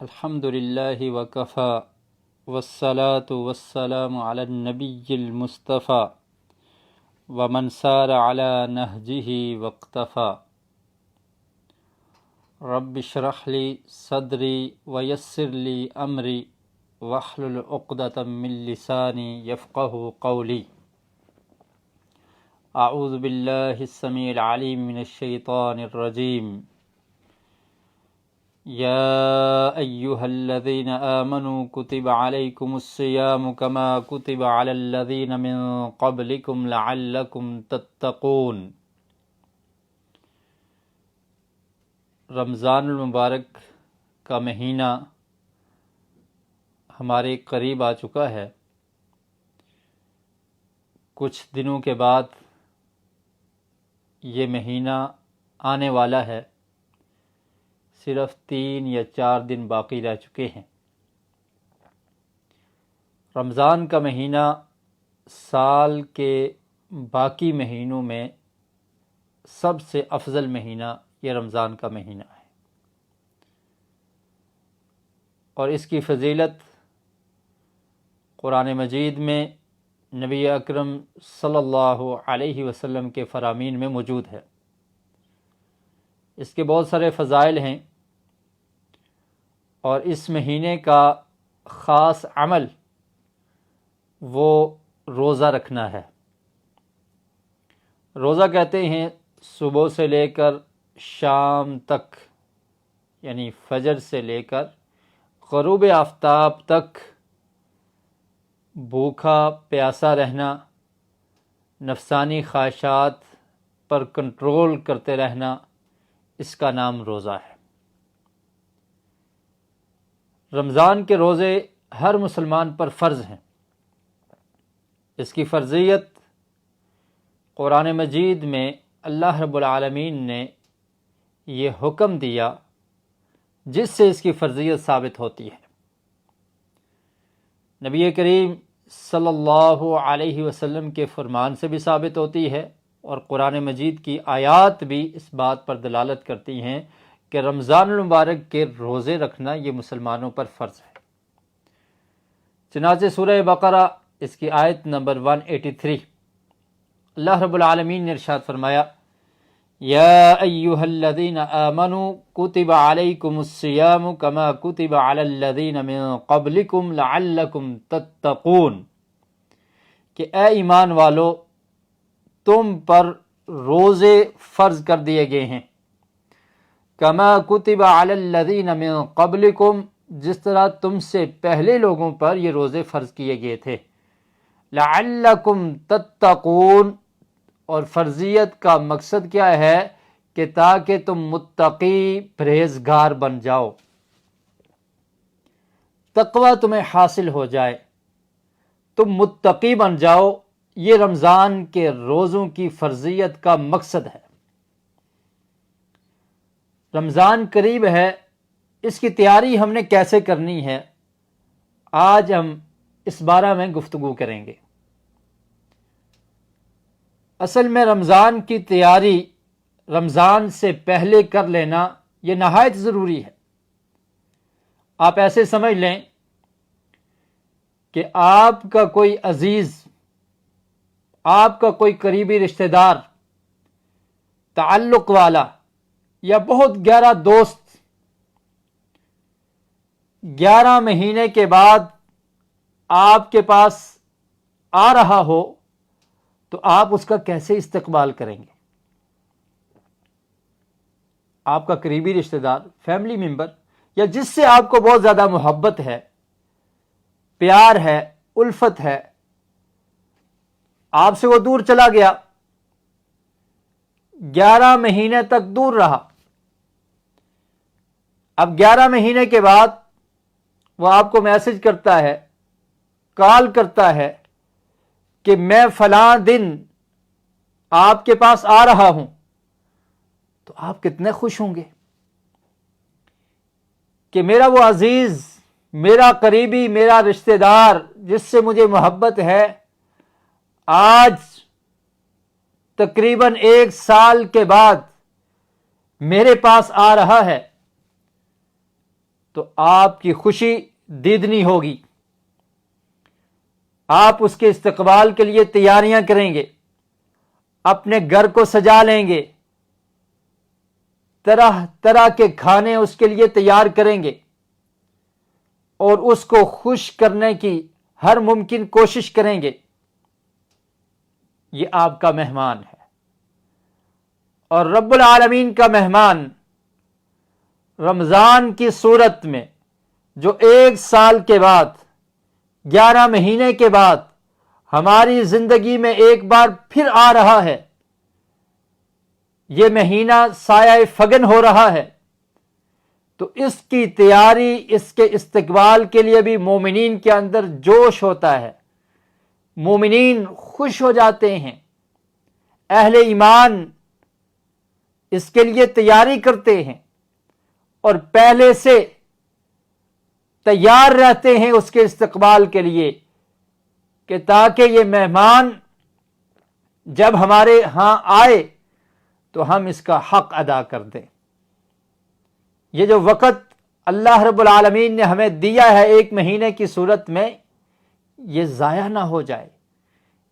الحمد للہ وکفا والصلاة والسلام علی النبی المصطفى ومن سار علی نہجہ واقتفى رب اشرح لی صدری ویسر لی امری واحلل عقدۃ من لسانی یفقہوا قولی اعوذ باللہ السمیع العلیم من الشیطان الرجیم یا ایہا الذین آمنوا کتب علیکم الصیام کما کتب علی الذین من قبلکم لعلکم تتقون۔ رمضان المبارک کا مہینہ ہمارے قریب آ چکا ہے۔ کچھ دنوں کے بعد یہ مہینہ آنے والا ہے، صرف 3 یا 4 دن باقی رہ چکے ہیں۔ رمضان کا مہینہ سال کے باقی مہینوں میں سب سے افضل مہینہ یہ رمضان کا مہینہ ہے، اور اس کی فضیلت قرآن مجید میں نبی اکرم صلی اللہ علیہ وسلم کے فرامین میں موجود ہے۔ اس کے بہت سارے فضائل ہیں، اور اس مہینے کا خاص عمل وہ روزہ رکھنا ہے۔ روزہ کہتے ہیں صبح سے لے کر شام تک، یعنی فجر سے لے کر غروب آفتاب تک بھوکا پیاسا رہنا، نفسانی خواہشات پر کنٹرول کرتے رہنا، اس کا نام روزہ ہے۔ رمضان کے روزے ہر مسلمان پر فرض ہیں۔ اس کی فرضیت قرآن مجید میں اللہ رب العالمین نے یہ حکم دیا جس سے اس کی فرضیت ثابت ہوتی ہے۔ نبی کریم صلی اللہ علیہ وسلم کے فرمان سے بھی ثابت ہوتی ہے، اور قرآن مجید کی آیات بھی اس بات پر دلالت کرتی ہیں کہ رمضان المبارک کے روزے رکھنا یہ مسلمانوں پر فرض ہے۔ چنانچہ سورہ بقرہ اس کی آیت نمبر 183، اللہ رب العالمین نے ارشاد فرمایا، یا ایہا الذین آمنوا کتب علیکم الصیام کما کتب علی الذین من قبلکم لعلکم تتقون، کہ اے ایمان والو، تم پر روزے فرض کر دیے گئے ہیں، کما کتب علی الذین من قبلکم، جس طرح تم سے پہلے لوگوں پر یہ روزے فرض کیے گئے تھے، لعلکم تتقون، اور فرضیت کا مقصد کیا ہے کہ تاکہ تم متقی پرہیزگار بن جاؤ، تقوی تمہیں حاصل ہو جائے، تم متقی بن جاؤ۔ یہ رمضان کے روزوں کی فرضیت کا مقصد ہے۔ رمضان قریب ہے، اس کی تیاری ہم نے کیسے کرنی ہے، آج ہم اس بارے میں گفتگو کریں گے۔ اصل میں رمضان کی تیاری رمضان سے پہلے کر لینا یہ نہایت ضروری ہے۔ آپ ایسے سمجھ لیں کہ آپ کا کوئی عزیز، آپ کا کوئی قریبی رشتہ دار، تعلق والا، یا بہت گہرا دوست 11 مہینے کے بعد آپ کے پاس آ رہا ہو، تو آپ اس کا کیسے استقبال کریں گے؟ آپ کا قریبی رشتہ دار، فیملی ممبر، یا جس سے آپ کو بہت زیادہ محبت ہے، پیار ہے، الفت ہے، آپ سے وہ دور چلا گیا، 11 مہینے تک دور رہا، اب 11 مہینے کے بعد وہ آپ کو میسج کرتا ہے، کال کرتا ہے کہ میں فلاں دن آپ کے پاس آ رہا ہوں، تو آپ کتنے خوش ہوں گے کہ میرا وہ عزیز، میرا قریبی، میرا رشتہ دار جس سے مجھے محبت ہے، آج تقریباً 1 سال کے بعد میرے پاس آ رہا ہے۔ تو آپ کی خوشی دیدنی ہوگی، آپ اس کے استقبال کے لیے تیاریاں کریں گے، اپنے گھر کو سجا لیں گے، طرح طرح کے کھانے اس کے لیے تیار کریں گے اور اس کو خوش کرنے کی ہر ممکن کوشش کریں گے۔ یہ آپ کا مہمان ہے، اور رب العالمین کا مہمان رمضان کی صورت میں جو 1 سال کے بعد 11 مہینے کے بعد ہماری زندگی میں ایک بار پھر آ رہا ہے، یہ مہینہ سایہ فگن ہو رہا ہے، تو اس کی تیاری، اس کے استقبال کے لیے بھی مومنین کے اندر جوش ہوتا ہے، مومنین خوش ہو جاتے ہیں، اہل ایمان اس کے لیے تیاری کرتے ہیں اور پہلے سے تیار رہتے ہیں اس کے استقبال کے لیے، کہ تاکہ یہ مہمان جب ہمارے ہاں آئے تو ہم اس کا حق ادا کر دیں۔ یہ جو وقت اللہ رب العالمین نے ہمیں دیا ہے 1 مہینے کی صورت میں، یہ ضائع نہ ہو جائے،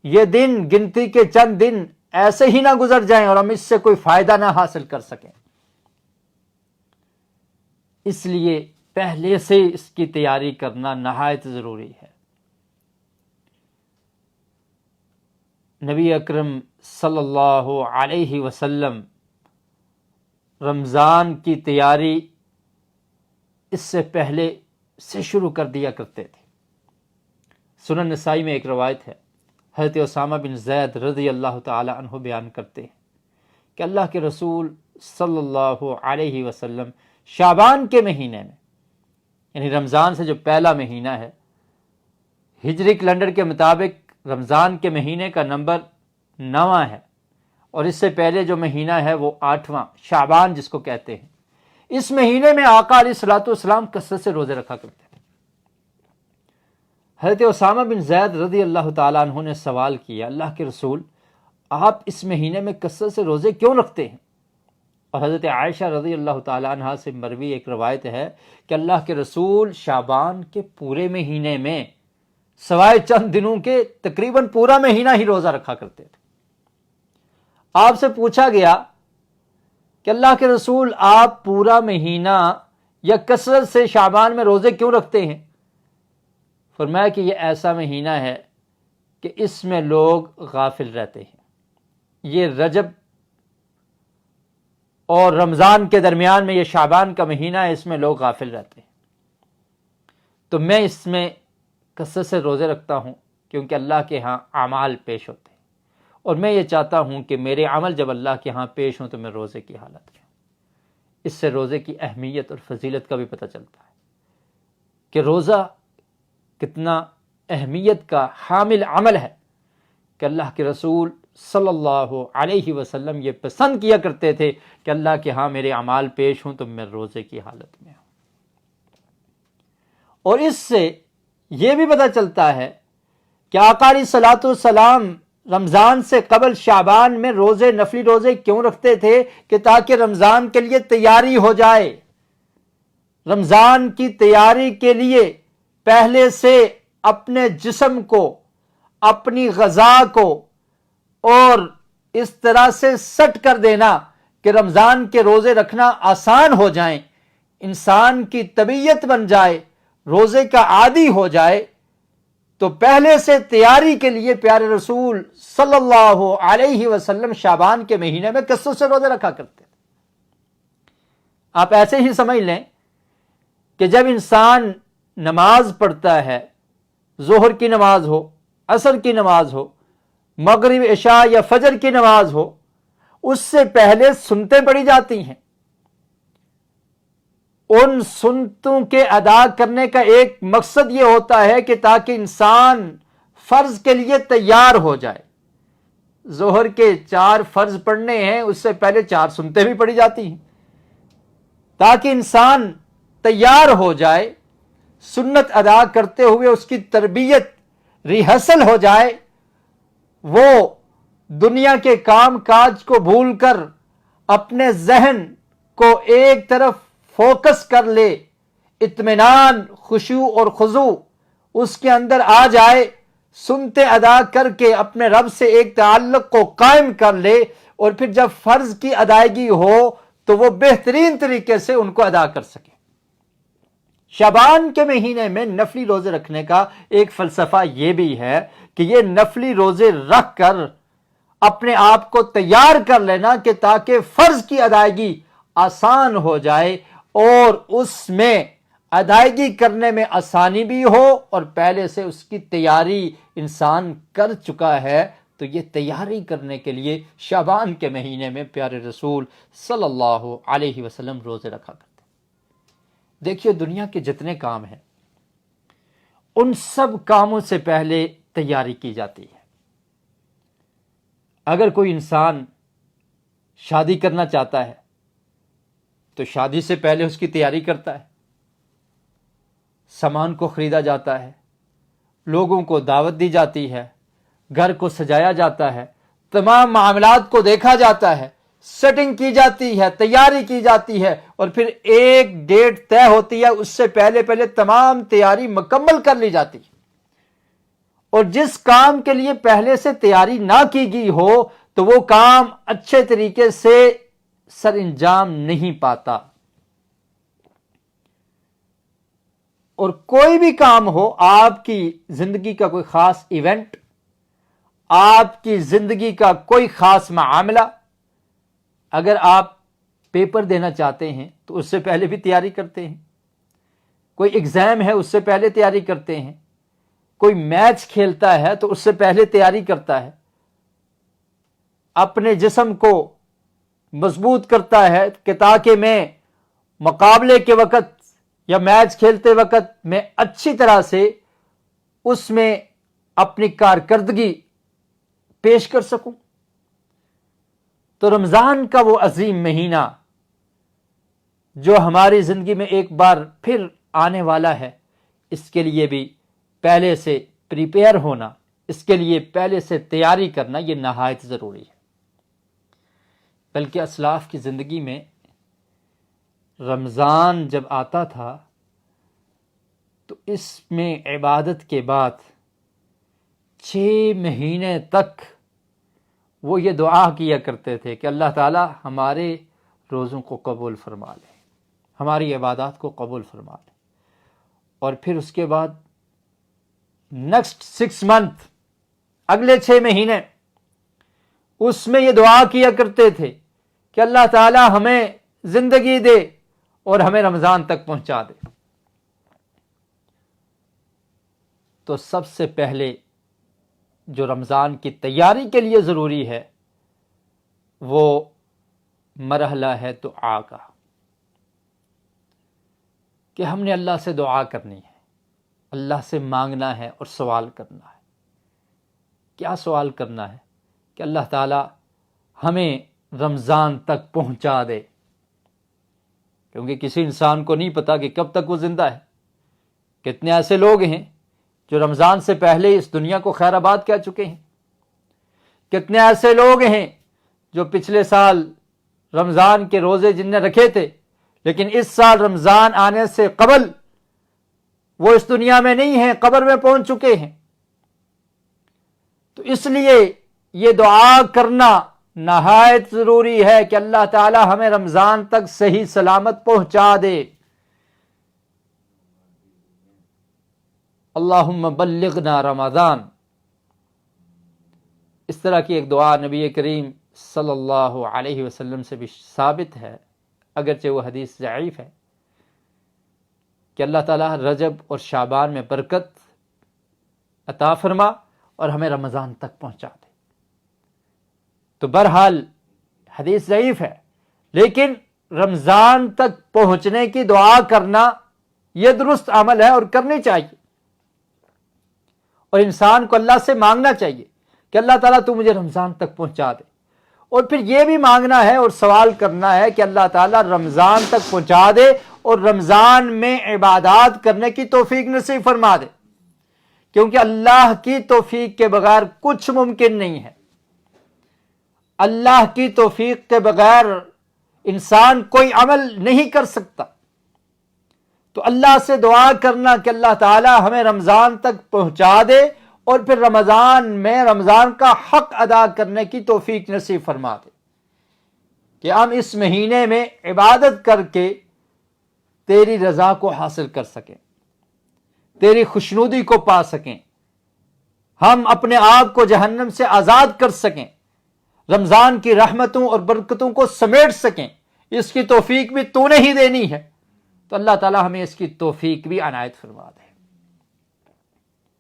یہ دن گنتی کے چند دن ایسے ہی نہ گزر جائیں اور ہم اس سے کوئی فائدہ نہ حاصل کر سکیں۔ اس لیے پہلے سے اس کی تیاری کرنا نہایت ضروری ہے۔ نبی اکرم صلی اللہ علیہ وسلم رمضان کی تیاری اس سے پہلے سے شروع کر دیا کرتے تھے۔ سنن نسائی میں ایک روایت ہے، حضرت اسامہ بن زید رضی اللہ تعالی عنہ بیان کرتے ہیں کہ اللہ کے رسول صلی اللہ علیہ وسلم شعبان کے مہینے میں، یعنی رمضان سے جو پہلا مہینہ ہے، ہجری کیلنڈر کے مطابق رمضان کے مہینے کا نمبر 9 ہے، اور اس سے پہلے جو مہینہ ہے وہ 8واں شعبان جس کو کہتے ہیں۔ اس مہینے میں آقا علیہ الصلوۃ والسلام کثرت سے روزے رکھا کرتے تھے۔ حضرت اسامہ بن زید رضی اللہ تعالیٰ عنہ نے سوال کیا، اللہ کے رسول آپ اس مہینے میں کثرت سے روزے کیوں رکھتے ہیں؟ اور حضرت عائشہ رضی اللہ تعالیٰ عنہ سے مروی ایک روایت ہے کہ اللہ کے رسول شعبان کے پورے مہینے میں سوائے چند دنوں کے تقریباً پورا مہینہ ہی روزہ رکھا کرتے تھے۔ آپ سے پوچھا گیا کہ اللہ کے رسول آپ پورا مہینہ یا کثرت سے شعبان میں روزے کیوں رکھتے ہیں؟ فرمایا کہ یہ ایسا مہینہ ہے کہ اس میں لوگ غافل رہتے ہیں۔ یہ رجب اور رمضان کے درمیان میں یہ شعبان کا مہینہ ہے، اس میں لوگ غافل رہتے ہیں، تو میں اس میں کثرت سے روزے رکھتا ہوں کیونکہ اللہ کے ہاں اعمال پیش ہوتے ہیں، اور میں یہ چاہتا ہوں کہ میرے عمل جب اللہ کے ہاں پیش ہوں تو میں روزے کی حالت میں ہوں۔ اس سے روزے کی اہمیت اور فضیلت کا بھی پتہ چلتا ہے کہ روزہ کتنا اہمیت کا حامل عمل ہے، کہ اللہ کے رسول صلی اللہ علیہ وسلم یہ پسند کیا کرتے تھے کہ اللہ کے ہاں میرے اعمال پیش ہوں تو میں روزے کی حالت میں ہوں۔ اور اس سے یہ بھی پتہ چلتا ہے کہ آقا علیہ الصلوۃ والسلام رمضان سے قبل شعبان میں روزے، نفلی روزے کیوں رکھتے تھے؟ کہ تاکہ رمضان کے لیے تیاری ہو جائے، رمضان کی تیاری کے لیے پہلے سے اپنے جسم کو، اپنی غذا کو اور اس طرح سے سٹ کر دینا کہ رمضان کے روزے رکھنا آسان ہو جائیں، انسان کی طبیعت بن جائے، روزے کا عادی ہو جائے۔ تو پہلے سے تیاری کے لیے پیارے رسول صلی اللہ علیہ وسلم شعبان کے مہینے میں کثرت سے روزے رکھا کرتے تھے۔ آپ ایسے ہی سمجھ لیں کہ جب انسان نماز پڑھتا ہے، ظہر کی نماز ہو، عصر کی نماز ہو، مغرب، عشاء یا فجر کی نماز ہو، اس سے پہلے سنتیں پڑھی جاتی ہیں۔ ان سنتوں کے ادا کرنے کا ایک مقصد یہ ہوتا ہے کہ تاکہ انسان فرض کے لیے تیار ہو جائے۔ ظہر کے 4 فرض پڑھنے ہیں، اس سے پہلے 4 سنتیں بھی پڑھی جاتی ہیں تاکہ انسان تیار ہو جائے، سنت ادا کرتے ہوئے اس کی تربیت ریہرسل ہو جائے، وہ دنیا کے کام کاج کو بھول کر اپنے ذہن کو ایک طرف فوکس کر لے، اطمینان، خشوع اور خضوع اس کے اندر آ جائے، سنتے ادا کر کے اپنے رب سے ایک تعلق کو قائم کر لے، اور پھر جب فرض کی ادائیگی ہو تو وہ بہترین طریقے سے ان کو ادا کر سکے۔ شعبان کے مہینے میں نفلی روزے رکھنے کا ایک فلسفہ یہ بھی ہے کہ یہ نفلی روزے رکھ کر اپنے آپ کو تیار کر لینا کہ تاکہ فرض کی ادائیگی آسان ہو جائے اور اس میں ادائیگی کرنے میں آسانی بھی ہو، اور پہلے سے اس کی تیاری انسان کر چکا ہے، تو یہ تیاری کرنے کے لیے شعبان کے مہینے میں پیارے رسول صلی اللہ علیہ وسلم روزے رکھا کرتے۔ دیکھیے دنیا کے جتنے کام ہیں ان سب کاموں سے پہلے تیاری کی جاتی ہے۔ اگر کوئی انسان شادی کرنا چاہتا ہے تو شادی سے پہلے اس کی تیاری کرتا ہے، سامان کو خریدا جاتا ہے، لوگوں کو دعوت دی جاتی ہے، گھر کو سجایا جاتا ہے، تمام معاملات کو دیکھا جاتا ہے، سیٹنگ کی جاتی ہے، تیاری کی جاتی ہے، اور پھر ایک ڈیٹ طے ہوتی ہے، اس سے پہلے تمام تیاری مکمل کر لی جاتی ہے۔ اور جس کام کے لیے پہلے سے تیاری نہ کی گئی ہو تو وہ کام اچھے طریقے سے سر انجام نہیں پاتا۔ اور کوئی بھی کام ہو، آپ کی زندگی کا کوئی خاص ایونٹ، آپ کی زندگی کا کوئی خاص معاملہ، اگر آپ پیپر دینا چاہتے ہیں تو اس سے پہلے بھی تیاری کرتے ہیں، کوئی ایگزام ہے اس سے پہلے تیاری کرتے ہیں، کوئی میچ کھیلتا ہے تو اس سے پہلے تیاری کرتا ہے، اپنے جسم کو مضبوط کرتا ہے کہ تاکہ میں مقابلے کے وقت یا میچ کھیلتے وقت میں اچھی طرح سے اس میں اپنی کارکردگی پیش کر سکوں۔ تو رمضان کا وہ عظیم مہینہ جو ہماری زندگی میں ایک بار پھر آنے والا ہے، اس کے لیے بھی پہلے سے پریپیئر ہونا، اس کے لیے پہلے سے تیاری کرنا یہ نہایت ضروری ہے۔ بلکہ اسلاف کی زندگی میں رمضان جب آتا تھا تو اس میں عبادت کے بعد 6 مہینے تک وہ یہ دعا کیا کرتے تھے کہ اللہ تعالی ہمارے روزوں کو قبول فرما لے، ہماری عبادات کو قبول فرما لے، اور پھر اس کے بعد نیکسٹ 6 منتھ، اگلے 6 مہینے، اس میں یہ دعا کیا کرتے تھے کہ اللہ تعالی ہمیں زندگی دے اور ہمیں رمضان تک پہنچا دے۔ تو سب سے پہلے جو رمضان کی تیاری کے لیے ضروری ہے وہ مرحلہ ہے دعا کا، کہ ہم نے اللہ سے دعا کرنی ہے، اللہ سے مانگنا ہے اور سوال کرنا ہے۔ کیا سوال کرنا ہے؟ کہ اللہ تعالی ہمیں رمضان تک پہنچا دے، کیونکہ کسی انسان کو نہیں پتا کہ کب تک وہ زندہ ہے۔ کتنے ایسے لوگ ہیں جو رمضان سے پہلے اس دنیا کو خیر آباد کہہ چکے ہیں، کتنے ایسے لوگ ہیں جو پچھلے سال رمضان کے روزے جن نے رکھے تھے لیکن اس سال رمضان آنے سے قبل وہ اس دنیا میں نہیں ہیں، قبر میں پہنچ چکے ہیں۔ تو اس لیے یہ دعا کرنا نہایت ضروری ہے کہ اللہ تعالی ہمیں رمضان تک صحیح سلامت پہنچا دے۔ اللہم بلغنا رمضان، اس طرح کی ایک دعا نبی کریم صلی اللہ علیہ وسلم سے بھی ثابت ہے، اگرچہ وہ حدیث ضعیف ہے، کہ اللہ تعالیٰ رجب اور شعبان میں برکت عطا فرما اور ہمیں رمضان تک پہنچا دے۔ تو بہرحال حدیث ضعیف ہے، لیکن رمضان تک پہنچنے کی دعا کرنا یہ درست عمل ہے اور کرنی چاہیے، اور انسان کو اللہ سے مانگنا چاہیے کہ اللہ تعالیٰ تو مجھے رمضان تک پہنچا دے، اور پھر یہ بھی مانگنا ہے اور سوال کرنا ہے کہ اللہ تعالیٰ رمضان تک پہنچا دے اور رمضان میں عبادات کرنے کی توفیق نصیب فرما دے، کیونکہ اللہ کی توفیق کے بغیر کچھ ممکن نہیں ہے۔ اللہ کی توفیق کے بغیر انسان کوئی عمل نہیں کر سکتا۔ تو اللہ سے دعا کرنا کہ اللہ تعالی ہمیں رمضان تک پہنچا دے اور پھر رمضان میں رمضان کا حق ادا کرنے کی توفیق نصیب فرما دے، کہ ہم اس مہینے میں عبادت کر کے تیری رضا کو حاصل کر سکیں، تیری خوشنودی کو پا سکیں، ہم اپنے آپ کو جہنم سے آزاد کر سکیں، رمضان کی رحمتوں اور برکتوں کو سمیٹ سکیں۔ اس کی توفیق بھی تو نے ہی دینی ہے، تو اللہ تعالی ہمیں اس کی توفیق بھی عنایت فرما دے۔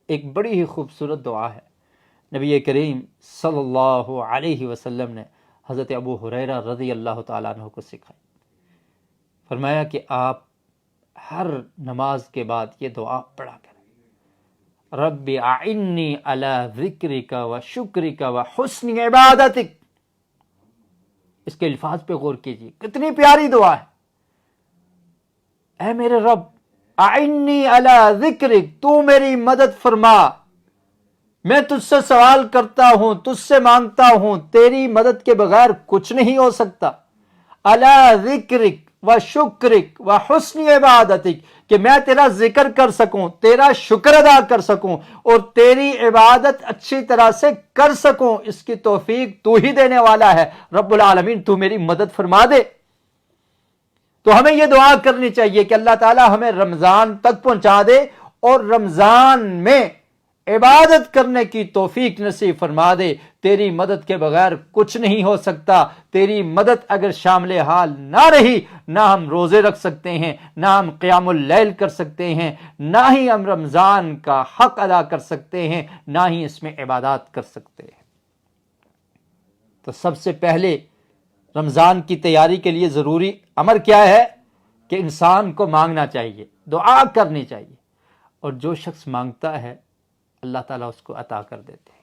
ایک بڑی ہی خوبصورت دعا ہے، نبی کریم صلی اللہ علیہ وسلم نے حضرت ابو ہریرہ رضی اللہ تعالیٰ عنہ کو سکھائی۔ فرمایا کہ آپ ہر نماز کے بعد یہ دعا پڑھا کریں، رب اعنی علی ذکرک و شکرک و حسن عبادتک۔ اس کے الفاظ پہ غور کیجیے، کتنی پیاری دعا ہے۔ اے میرے رب، اعنی علی ذکرک، تو میری مدد فرما، میں تجھ سے سوال کرتا ہوں، تجھ سے مانگتا ہوں، تیری مدد کے بغیر کچھ نہیں ہو سکتا۔ علی ذکرک و شکرک و حسن عبادتک، کہ میں تیرا ذکر کر سکوں، تیرا شکر ادا کر سکوں اور تیری عبادت اچھی طرح سے کر سکوں، اس کی توفیق تو ہی دینے والا ہے رب العالمین، تو میری مدد فرما دے۔ تو ہمیں یہ دعا کرنی چاہیے کہ اللہ تعالی ہمیں رمضان تک پہنچا دے اور رمضان میں عبادت کرنے کی توفیق نصیب فرما دے۔ تیری مدد کے بغیر کچھ نہیں ہو سکتا، تیری مدد اگر شامل حال نہ رہی، نہ ہم روزے رکھ سکتے ہیں، نہ ہم قیام اللیل کر سکتے ہیں، نہ ہی ہم رمضان کا حق ادا کر سکتے ہیں، نہ ہی اس میں عبادات کر سکتے ہیں۔ تو سب سے پہلے رمضان کی تیاری کے لیے ضروری امر کیا ہے کہ انسان کو مانگنا چاہیے، دعا کرنی چاہیے، اور جو شخص مانگتا ہے اللہ تعالیٰ اس کو عطا کر دیتے ہیں۔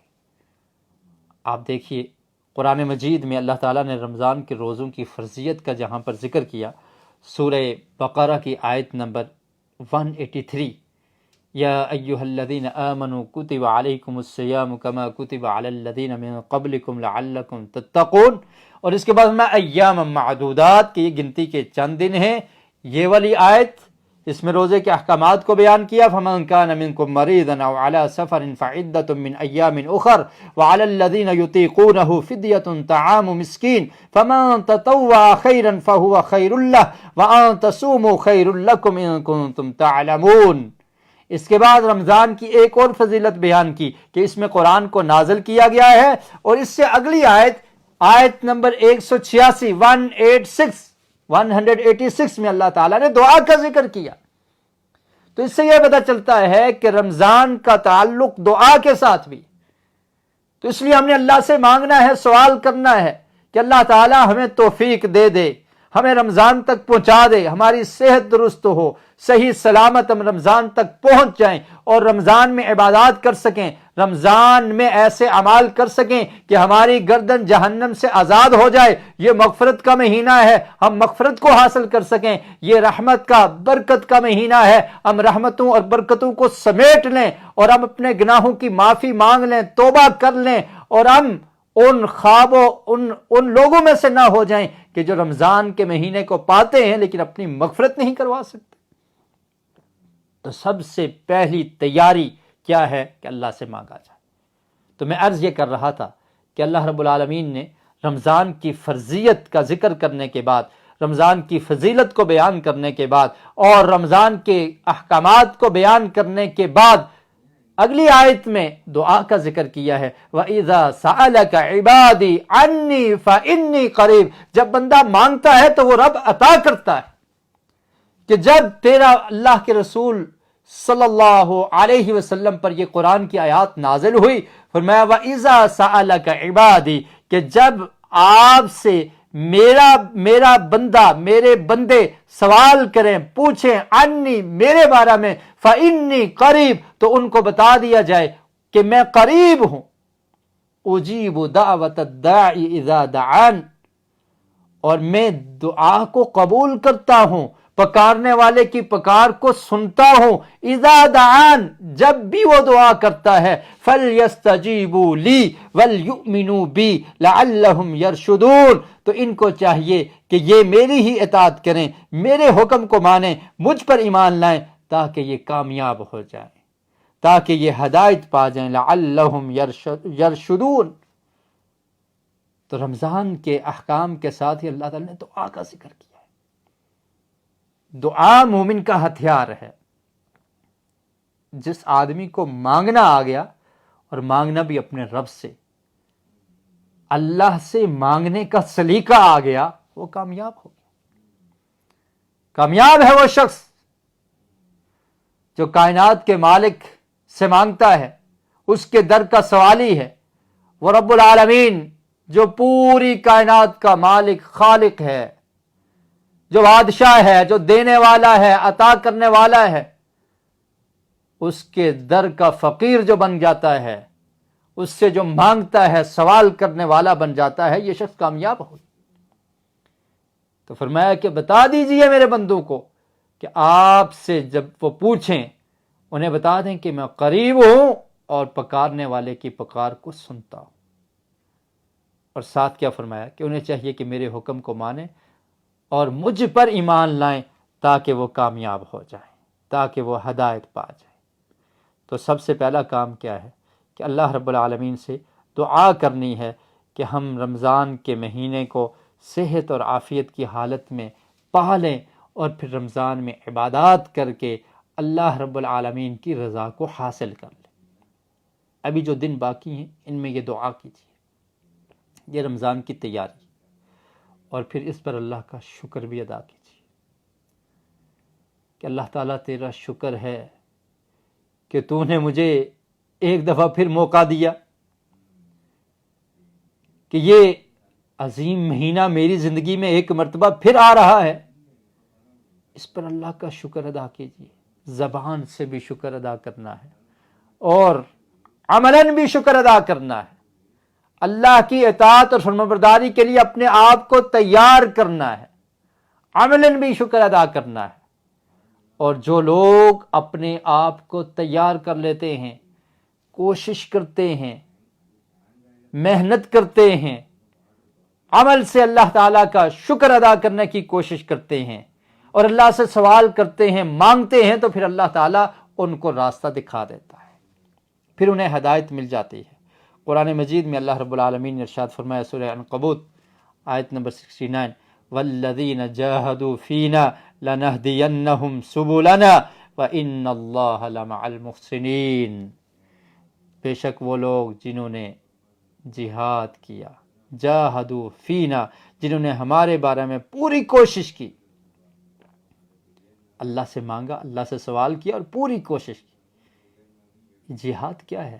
آپ دیکھیے قرآن مجید میں اللہ تعالیٰ نے رمضان کے روزوں کی فرضیت کا جہاں پر ذکر کیا، سورہ بقرہ کی آیت نمبر 183، یا ایھا الذین آمنوا کتب علیکم الصیام کما کتب علی الذین من قبلکم لعلکم تتقون، اور اس کے بعد میں ایام معدودات کی یہ گنتی کے چند دن ہیں، یہ والی آیت اس میں روزے کے احکامات کو بیان کیا، فمن کان منکم مریضا او علی سفر فعدۃ من ایام اخر وعلی الذین یطیقونہ فدیۃ طعام مسکین فمن تطوع خیرا فهو خیر لہ وان تصوموا خیر لکم ان کنتم تعلمون۔ اس کے بعد رمضان کی ایک اور فضیلت بیان کی کہ اس میں قرآن کو نازل کیا گیا ہے، اور اس سے اگلی آیت نمبر 186 186 میں اللہ تعالیٰ نے دعا کا ذکر کیا۔ تو اس سے یہ پتہ چلتا ہے کہ رمضان کا تعلق دعا کے ساتھ بھی، تو اس لیے ہم نے اللہ سے مانگنا ہے، سوال کرنا ہے کہ اللہ تعالیٰ ہمیں توفیق دے دے، ہمیں رمضان تک پہنچا دے، ہماری صحت درست ہو، صحیح سلامت ہم رمضان تک پہنچ جائیں اور رمضان میں عبادات کر سکیں، رمضان میں ایسے اعمال کر سکیں کہ ہماری گردن جہنم سے آزاد ہو جائے۔ یہ مغفرت کا مہینہ ہے، ہم مغفرت کو حاصل کر سکیں، یہ رحمت کا برکت کا مہینہ ہے، ہم رحمتوں اور برکتوں کو سمیٹ لیں اور ہم اپنے گناہوں کی معافی مانگ لیں، توبہ کر لیں، اور ہم ان خوابوں ان لوگوں میں سے نہ ہو جائیں کہ جو رمضان کے مہینے کو پاتے ہیں لیکن اپنی مغفرت نہیں کروا سکتے۔ تو سب سے پہلی تیاری کیا ہے کہ اللہ سے مانگا جائے۔ تو میں عرض یہ کر رہا تھا کہ اللہ رب العالمین نے رمضان کی فرضیت کا ذکر کرنے کے بعد، رمضان کی فضیلت کو بیان کرنے کے بعد اور رمضان کے احکامات کو بیان کرنے کے بعد اگلی آیت میں دعا کا ذکر کیا ہے، وَإِذَا سَأَلَكَ عِبَادِي عَنِّي فَإِنِّي قَرِيبٌ۔ جب بندہ مانگتا ہے تو وہ رب عطا کرتا ہے۔ کہ جب تیرا اللہ کے رسول صلی اللہ علیہ وسلم پر یہ قرآن کی آیات نازل ہوئی، فرمایا وَإِذَا سَأَلَكَ عِبَادِي، کہ جب آپ سے میرا بندہ، میرے بندے سوال کریں، پوچھیں عنی، میرے بارے میں، فَإِنِّي قریب، تو ان کو بتا دیا جائے کہ میں قریب ہوں، اجیب دعوت الداعی اذا دعان، اور میں دعا کو قبول کرتا ہوں پکارنے والے کی پکار کو سنتا ہوں، اذا دعان، جب بھی وہ دعا کرتا ہے، فَلْيَسْتَجِيبُوا لِي وَلْيُؤْمِنُوا بِي لَعَلَّهُمْ يَرْشُدُونَ، تو ان کو چاہیے کہ یہ میری ہی اطاعت کریں، میرے حکم کو مانیں، مجھ پر ایمان لائیں، تاکہ یہ کامیاب ہو جائیں، تاکہ یہ ہدایت پا جائیں، لَعَلَّهُمْ يَرْشُدُونَ۔ تو رمضان کے احکام کے ساتھ ہی اللہ تعالیٰ نے دعا کا ذکر کیا ہے۔ دعا مومن کا ہتھیار ہے۔ جس آدمی کو مانگنا آ گیا، اور مانگنا بھی اپنے رب سے، اللہ سے مانگنے کا سلیقہ آ گیا، وہ کامیاب ہو گیا۔ کامیاب ہے وہ شخص جو کائنات کے مالک سے مانگتا ہے، اس کے در کا سوالی ہے۔ وہ رب العالمین جو پوری کائنات کا مالک خالق ہے، جو بادشاہ ہے، جو دینے والا ہے، عطا کرنے والا ہے، اس کے در کا فقیر جو بن جاتا ہے، اس سے جو مانگتا ہے، سوال کرنے والا بن جاتا ہے، یہ شخص کامیاب ہو۔ تو فرمایا کہ بتا دیجئے میرے بندوں کو کہ آپ سے جب وہ پوچھیں، انہیں بتا دیں کہ میں قریب ہوں اور پکارنے والے کی پکار کو سنتا ہوں۔ اور ساتھ کیا فرمایا کہ انہیں چاہیے کہ میرے حکم کو مانیں اور مجھ پر ایمان لائیں، تاکہ وہ کامیاب ہو جائیں، تاکہ وہ ہدایت پا جائیں۔ تو سب سے پہلا کام کیا ہے کہ اللہ رب العالمین سے دعا کرنی ہے کہ ہم رمضان کے مہینے کو صحت اور عافیت کی حالت میں پا لیں، اور پھر رمضان میں عبادات کر کے اللہ رب العالمین کی رضا کو حاصل کر لیں۔ ابھی جو دن باقی ہیں ان میں یہ دعا کیجیے، یہ رمضان کی تیاری، اور پھر اس پر اللہ کا شکر بھی ادا کیجیے کہ اللہ تعالیٰ تیرا شکر ہے کہ تو نے مجھے ایک دفعہ پھر موقع دیا کہ یہ عظیم مہینہ میری زندگی میں ایک مرتبہ پھر آ رہا ہے۔ اس پر اللہ کا شکر ادا کیجیے، زبان سے بھی شکر ادا کرنا ہے اور عملاً بھی شکر ادا کرنا ہے۔ اللہ کی اطاعت اور فرمانبرداری کے لیے اپنے آپ کو تیار کرنا ہے، عملاً بھی شکر ادا کرنا ہے۔ اور جو لوگ اپنے آپ کو تیار کر لیتے ہیں، کوشش کرتے ہیں، محنت کرتے ہیں، عمل سے اللہ تعالیٰ کا شکر ادا کرنے کی کوشش کرتے ہیں، اور اللہ سے سوال کرتے ہیں، مانگتے ہیں، تو پھر اللہ تعالیٰ ان کو راستہ دکھا دیتا ہے، پھر انہیں ہدایت مل جاتی ہے۔ قرآن مجید میں اللہ رب العالمین نے ارشاد فرمایا، سورہ عنکبوت آیت نمبر 69، والذین جاہدوا فینا لنہدینہم سبلنا وان اللہ لمع المحسنین، بے شک وہ لوگ جنہوں نے جہاد کیا، جاہدوا فینا، جنہوں نے ہمارے بارے میں پوری کوشش کی، اللہ سے مانگا، اللہ سے سوال کیا اور پوری کوشش کی۔ جہاد کیا ہے؟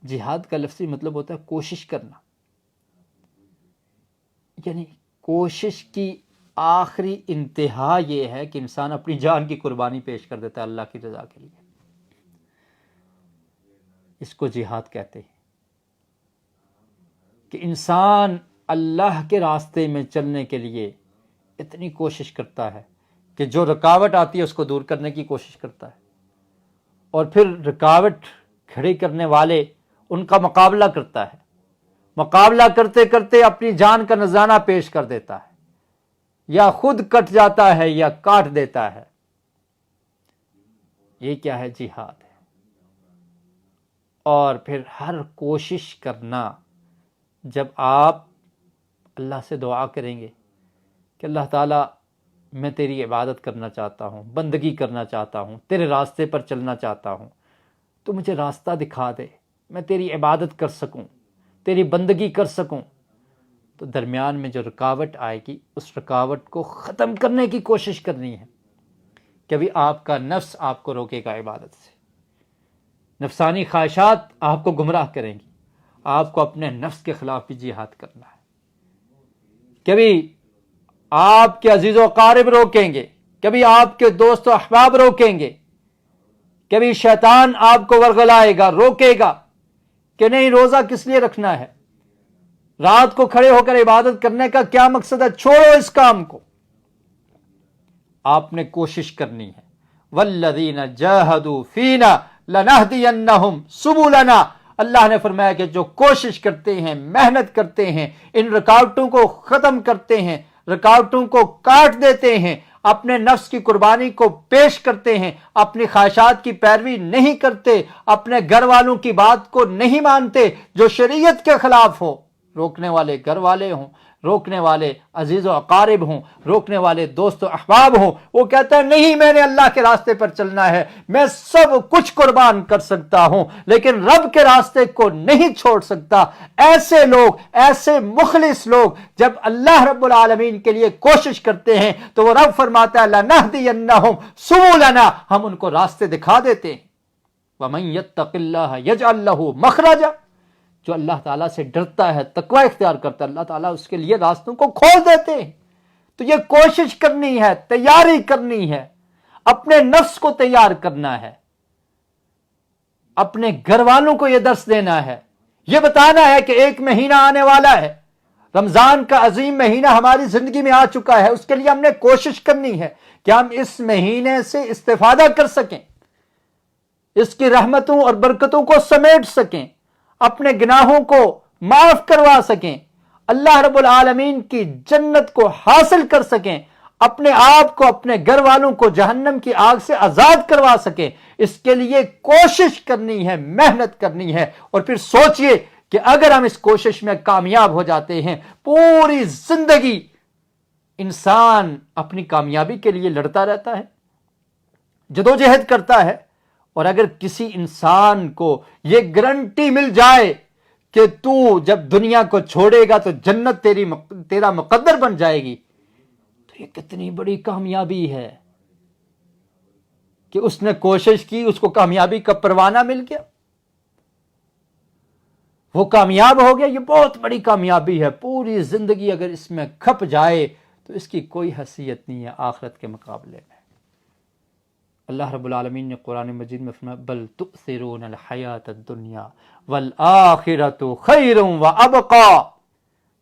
جہاد کا لفظی مطلب ہوتا ہے کوشش کرنا، یعنی کوشش کی آخری انتہا یہ ہے کہ انسان اپنی جان کی قربانی پیش کر دیتا ہے اللہ کی رضا کے لیے، اس کو جہاد کہتے ہیں کہ انسان اللہ کے راستے میں چلنے کے لیے اتنی کوشش کرتا ہے کہ جو رکاوٹ آتی ہے اس کو دور کرنے کی کوشش کرتا ہے، اور پھر رکاوٹ کھڑی کرنے والے ان کا مقابلہ کرتا ہے، مقابلہ کرتے کرتے اپنی جان کا نذرانہ پیش کر دیتا ہے، یا خود کٹ جاتا ہے یا کاٹ دیتا ہے۔ یہ کیا ہے؟ جہاد ہے۔ اور پھر ہر کوشش کرنا، جب آپ اللہ سے دعا کریں گے کہ اللہ تعالیٰ میں تیری عبادت کرنا چاہتا ہوں، بندگی کرنا چاہتا ہوں، تیرے راستے پر چلنا چاہتا ہوں، تو مجھے راستہ دکھا دے، میں تیری عبادت کر سکوں، تیری بندگی کر سکوں، تو درمیان میں جو رکاوٹ آئے گی اس رکاوٹ کو ختم کرنے کی کوشش کرنی ہے۔ کبھی آپ کا نفس آپ کو روکے گا عبادت سے، نفسانی خواہشات آپ کو گمراہ کریں گی، آپ کو اپنے نفس کے خلاف بھی جہاد کرنا ہے۔ کبھی آپ کے عزیز و اقارب روکیں گے، کبھی آپ کے دوست و احباب روکیں گے، کبھی شیطان آپ کو ورغلائے گا، روکے گا کہ نہیں روزہ کس لیے رکھنا ہے، رات کو کھڑے ہو کر عبادت کرنے کا کیا مقصد ہے، چھوڑو اس کام کو۔ آپ نے کوشش کرنی ہے. والذین جاہدوا فینا لنہدینہم سبلنا. اللہ نے فرمایا کہ جو کوشش کرتے ہیں، محنت کرتے ہیں، ان رکاوٹوں کو ختم کرتے ہیں، رکاوٹوں کو کاٹ دیتے ہیں، اپنے نفس کی قربانی کو پیش کرتے ہیں، اپنی خواہشات کی پیروی نہیں کرتے، اپنے گھر والوں کی بات کو نہیں مانتے، جو شریعت کے خلاف ہو، روکنے والے گھر والے ہوں، روکنے والے عزیز و اقارب ہوں، روکنے والے دوست و احباب ہوں، وہ کہتا ہے نہیں میں نے اللہ کے راستے پر چلنا ہے، میں سب کچھ قربان کر سکتا ہوں لیکن رب کے راستے کو نہیں چھوڑ سکتا. ایسے لوگ، ایسے مخلص لوگ جب اللہ رب العالمین کے لیے کوشش کرتے ہیں تو وہ رب فرماتا ہے لنہدینہم سبلنا، ہم ان کو راستے دکھا دیتے ہیں. ومن یتق اللہ یجعل لہ مخرجا. جو اللہ تعالیٰ سے ڈرتا ہے، تقوی اختیار کرتا ہے، اللہ تعالیٰ اس کے لیے راستوں کو کھول دیتے ہیں. تو یہ کوشش کرنی ہے، تیاری کرنی ہے، اپنے نفس کو تیار کرنا ہے، اپنے گھر والوں کو یہ درس دینا ہے، یہ بتانا ہے کہ ایک مہینہ آنے والا ہے، رمضان کا عظیم مہینہ ہماری زندگی میں آ چکا ہے، اس کے لیے ہم نے کوشش کرنی ہے کہ ہم اس مہینے سے استفادہ کر سکیں، اس کی رحمتوں اور برکتوں کو سمیٹ سکیں، اپنے گناہوں کو معاف کروا سکیں، اللہ رب العالمین کی جنت کو حاصل کر سکیں، اپنے آپ کو، اپنے گھر والوں کو جہنم کی آگ سے آزاد کروا سکیں. اس کے لیے کوشش کرنی ہے، محنت کرنی ہے. اور پھر سوچئے کہ اگر ہم اس کوشش میں کامیاب ہو جاتے ہیں، پوری زندگی انسان اپنی کامیابی کے لیے لڑتا رہتا ہے، جدوجہد کرتا ہے، اور اگر کسی انسان کو یہ گارنٹی مل جائے کہ تو جب دنیا کو چھوڑے گا تو جنت تیرا مقدر بن جائے گی، تو یہ کتنی بڑی کامیابی ہے کہ اس نے کوشش کی، اس کو کامیابی کا پروانہ مل گیا، وہ کامیاب ہو گیا. یہ بہت بڑی کامیابی ہے. پوری زندگی اگر اس میں کھپ جائے تو اس کی کوئی حیثیت نہیں ہے آخرت کے مقابلے میں. اللہ رب العالمین نے قرآن مجید میں فرمایا بل تؤثرون الحیات الدنیا والآخرۃ خیر وابقی.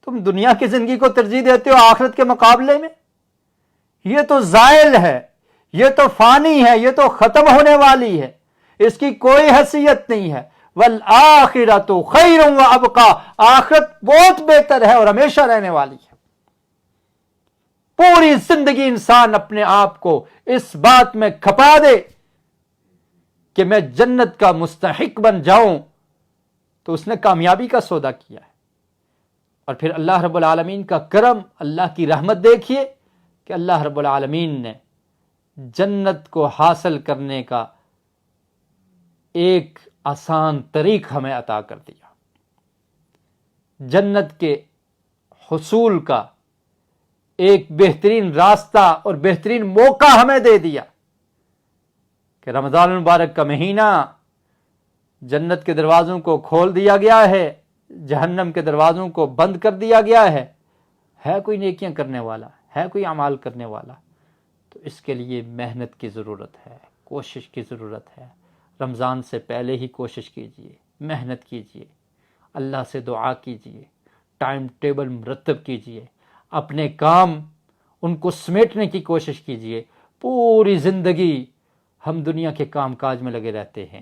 تم دنیا کی زندگی کو ترجیح دیتے ہو آخرت کے مقابلے میں. یہ تو زائل ہے، یہ تو فانی ہے، یہ تو ختم ہونے والی ہے، اس کی کوئی حیثیت نہیں ہے. والآخرۃ خیر وابقی. آخرت بہت بہتر ہے اور ہمیشہ رہنے والی ہے. پوری زندگی انسان اپنے آپ کو اس بات میں کھپا دے کہ میں جنت کا مستحق بن جاؤں تو اس نے کامیابی کا سودا کیا ہے. اور پھر اللہ رب العالمین کا کرم، اللہ کی رحمت دیکھیے کہ اللہ رب العالمین نے جنت کو حاصل کرنے کا ایک آسان طریق ہمیں عطا کر دیا. جنت کے حصول کا ایک بہترین راستہ اور بہترین موقع ہمیں دے دیا کہ رمضان المبارک کا مہینہ، جنت کے دروازوں کو کھول دیا گیا ہے، جہنم کے دروازوں کو بند کر دیا گیا ہے. ہے کوئی نیکیاں کرنے والا، ہے کوئی اعمال کرنے والا، تو اس کے لیے محنت کی ضرورت ہے، کوشش کی ضرورت ہے. رمضان سے پہلے ہی کوشش کیجئے، محنت کیجئے، اللہ سے دعا کیجئے، ٹائم ٹیبل مرتب کیجئے، اپنے کام ان کو سمیٹنے کی کوشش کیجئے. پوری زندگی ہم دنیا کے کام کاج میں لگے رہتے ہیں.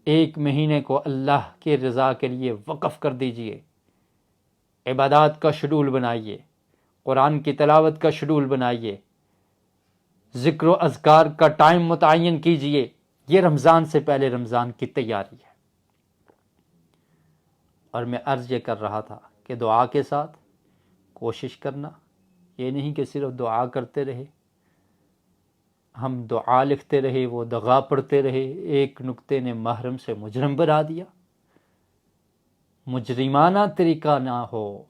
ایک مہینے کو اللہ کے رضا کے لیے وقف کر دیجئے. عبادات کا شیڈول بنائیے، قرآن کی تلاوت کا شیڈول بنائیے، ذکر و اذکار کا ٹائم متعین کیجئے. یہ رمضان سے پہلے رمضان کی تیاری ہے. اور میں عرض یہ کر رہا تھا کہ دعا کے ساتھ کوشش کرنا، یہ نہیں کہ صرف دعا کرتے رہے، ہم دعا لکھتے رہے، وہ دغا پڑھتے رہے. ایک نکتے نے محرم سے مجرم بنا دیا. مجرمانہ طریقہ نہ ہو،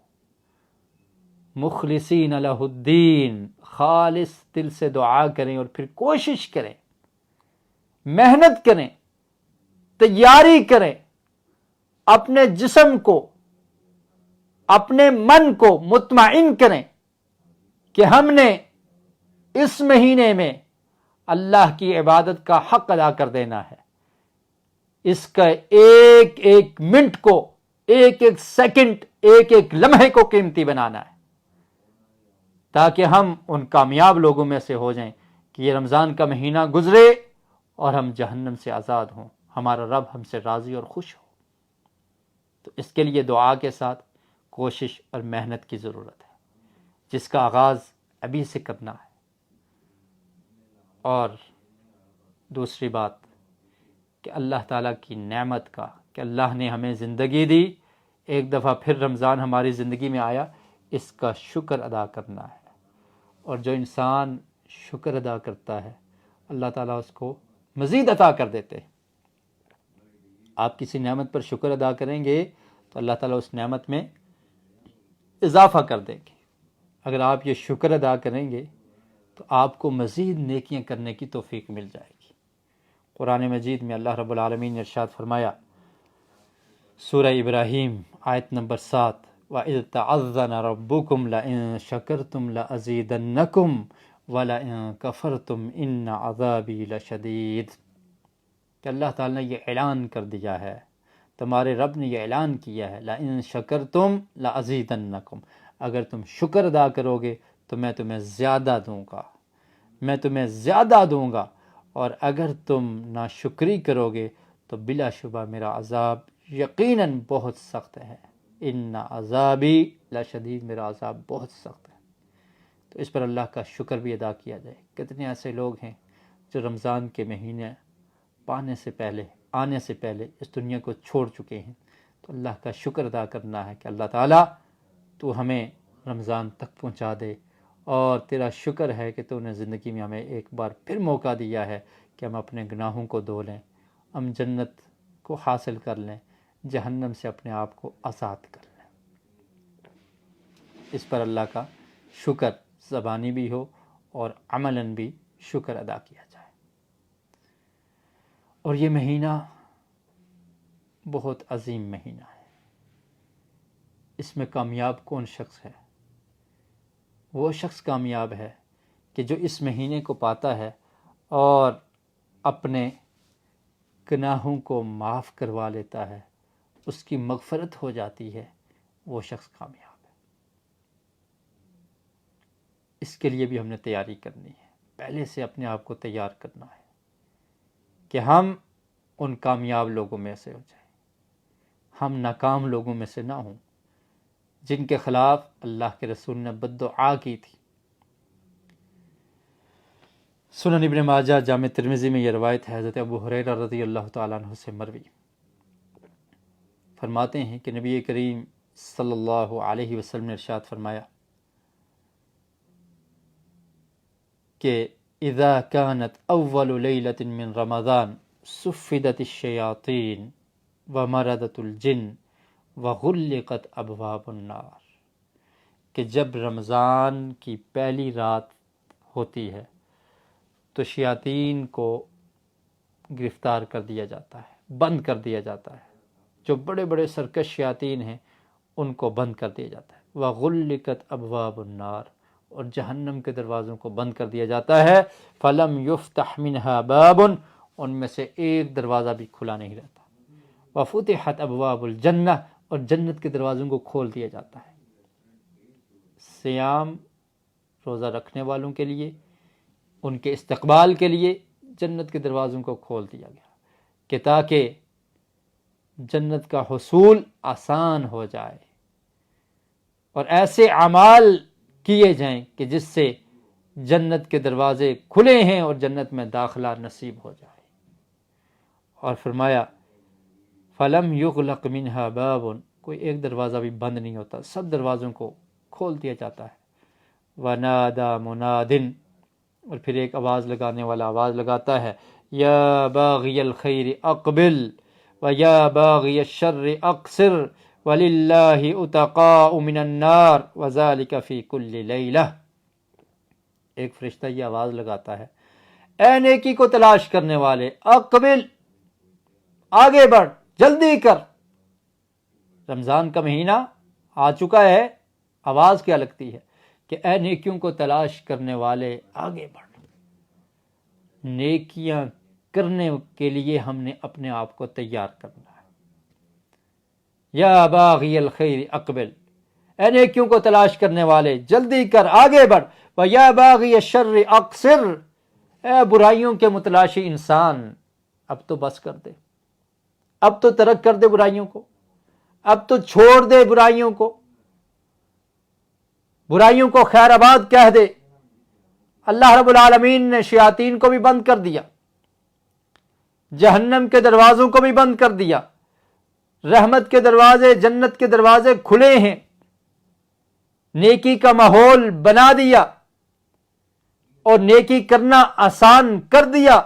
مخلصین لہ الدین، خالص دل سے دعا کریں اور پھر کوشش کریں، محنت کریں، تیاری کریں، اپنے جسم کو، اپنے من کو مطمئن کریں کہ ہم نے اس مہینے میں اللہ کی عبادت کا حق ادا کر دینا ہے. اس کا ایک ایک منٹ کو، ایک ایک سیکنڈ، ایک ایک لمحے کو قیمتی بنانا ہے. تاکہ ہم ان کامیاب لوگوں میں سے ہو جائیں کہ یہ رمضان کا مہینہ گزرے اور ہم جہنم سے آزاد ہوں، ہمارا رب ہم سے راضی اور خوش ہو۔ تو اس کے لیے دعا کے ساتھ کوشش اور محنت کی ضرورت ہے، جس کا آغاز ابھی سے کرنا ہے۔ اور دوسری بات کہ اللہ تعالیٰ کی نعمت کا، کہ اللہ نے ہمیں زندگی دی، ایک دفعہ پھر رمضان ہماری زندگی میں آیا، اس کا شکر ادا کرنا ہے۔ اور جو انسان شکر ادا کرتا ہے اللہ تعالیٰ اس کو مزید عطا کر دیتے ہیں۔ آپ کسی نعمت پر شکر ادا کریں گے تو اللہ تعالیٰ اس نعمت میں اضافہ کر دیں گے۔ اگر آپ یہ شکر ادا کریں گے تو آپ کو مزید نیکیاں کرنے کی توفیق مل جائے گی۔ قرآن مجید میں اللہ رب العالمین نے ارشاد فرمایا، سورہ ابراہیم آیت نمبر 7، وَإِذْ تَعَذَّنَ رَبُّكُمْ لَئِن شَكَرْتُمْ لَأَزِيدَنَّكُمْ وَلَئِن كَفَرْتُمْ إِنَّ عَذَابِي لَشَدِيدٌ، کہ اللہ تعالیٰ نے یہ اعلان کر دیا ہے، تمہارے رب نے یہ اعلان کیا ہے، لَئِن شَكَرْتُمْ لَأَزِيدَنَّكُمْ، اگر تم شکر ادا کرو گے تو میں تمہیں زیادہ دوں گا، میں تمہیں زیادہ دوں گا، اور اگر تم ناشکری کرو گے تو بلا شبہ میرا عذاب یقیناً بہت سخت ہے، ان عذابی لشدید، میرا عذاب بہت سخت ہے۔ تو اس پر اللہ کا شکر بھی ادا کیا جائے۔ کتنے ایسے لوگ ہیں جو رمضان کے مہینے آنے سے پہلے اس دنیا کو چھوڑ چکے ہیں، تو اللہ کا شکر ادا کرنا ہے کہ اللہ تعالیٰ تو ہمیں رمضان تک پہنچا دے، اور تیرا شکر ہے کہ تو نے زندگی میں ہمیں ایک بار پھر موقع دیا ہے کہ ہم اپنے گناہوں کو دھو لیں، ہم جنت کو حاصل کر لیں، جہنم سے اپنے آپ کو آزاد کر لیں۔ اس پر اللہ کا شکر زبانی بھی ہو اور عملاً بھی شکر ادا کیا جائے۔ اور یہ مہینہ بہت عظیم مہینہ ہے۔ اس میں کامیاب کون شخص ہے؟ وہ شخص کامیاب ہے کہ جو اس مہینے کو پاتا ہے اور اپنے گناہوں کو معاف کروا لیتا ہے، اس کی مغفرت ہو جاتی ہے، وہ شخص کامیاب ہے۔ اس کے لیے بھی ہم نے تیاری کرنی ہے، پہلے سے اپنے آپ کو تیار کرنا ہے کہ ہم ان کامیاب لوگوں میں سے ہو جائیں، ہم ناکام لوگوں میں سے نہ ہوں جن کے خلاف اللہ کے رسول نے بد دعا کی تھی۔ سنن ابن ماجہ جامع ترمذی میں یہ روایت ہے، حضرت ابو ہریرہ رضی اللہ تعالیٰ عنہ سے مروی، فرماتے ہیں کہ نبی کریم صلی اللہ علیہ وسلم نے ارشاد فرمایا کہ اذا كانت اول لیلۃ من رمضان صفدت الشیاطین ومردت الجن وغلقت ابواب النار، کہ جب رمضان کی پہلی رات ہوتی ہے تو شیاطین کو گرفتار کر دیا جاتا ہے، بند کر دیا جاتا ہے، جو بڑے بڑے سرکش شیاطین ہیں ان کو بند کر دیا جاتا ہے، وغلقت ابواب النار، اور جہنم کے دروازوں کو بند کر دیا جاتا ہے، فلم یفتح منها باب، ان میں سے ایک دروازہ بھی کھلا نہیں رہتا، وفتحت ابواب الجنہ، اور جنت کے دروازوں کو کھول دیا جاتا ہے۔ صیام روزہ رکھنے والوں کے لیے، ان کے استقبال کے لیے جنت کے دروازوں کو کھول دیا گیا کہ تاکہ جنت کا حصول آسان ہو جائے اور ایسے اعمال کیے جائیں کہ جس سے جنت کے دروازے کھلے ہیں اور جنت میں داخلہ نصیب ہو جائے۔ اور فرمایا فلم یغلق منها باب، کوئی ایک دروازہ بھی بند نہیں ہوتا، سب دروازوں کو کھول دیا جاتا ہے۔ ونادى مناد، اور پھر ایک آواز لگانے والا آواز لگاتا ہے، یا باغی الخیر اقبل ویا باغی الشر اقصر وللہ اتقاء من النار وذلك فی کل لیلہ۔ ایک فرشتہ یہ آواز لگاتا ہے، اے نیکی کو تلاش کرنے والے، اقبل، آگے بڑھ، جلدی کر، رمضان کا مہینہ آ چکا ہے، آواز کیا لگتی ہے کہ اے نیکیوں کو تلاش کرنے والے آگے بڑھ۔ نیکیاں کرنے کے لیے ہم نے اپنے آپ کو تیار کرنا ہے۔ یا باغی الخیر اقبل، اے نیکیوں کو تلاش کرنے والے جلدی کر، آگے بڑھ، وَيَا بَاغِيَ الشَّرِّ أَقْصِرْ، اے برائیوں کے متلاشی انسان اب تو بس کر دے، اب تو ترک کر دے برائیوں کو، اب تو چھوڑ دے برائیوں کو خیر آباد کہہ دے۔ اللہ رب العالمین نے شیاطین کو بھی بند کر دیا، جہنم کے دروازوں کو بھی بند کر دیا، رحمت کے دروازے، جنت کے دروازے کھلے ہیں، نیکی کا ماحول بنا دیا اور نیکی کرنا آسان کر دیا،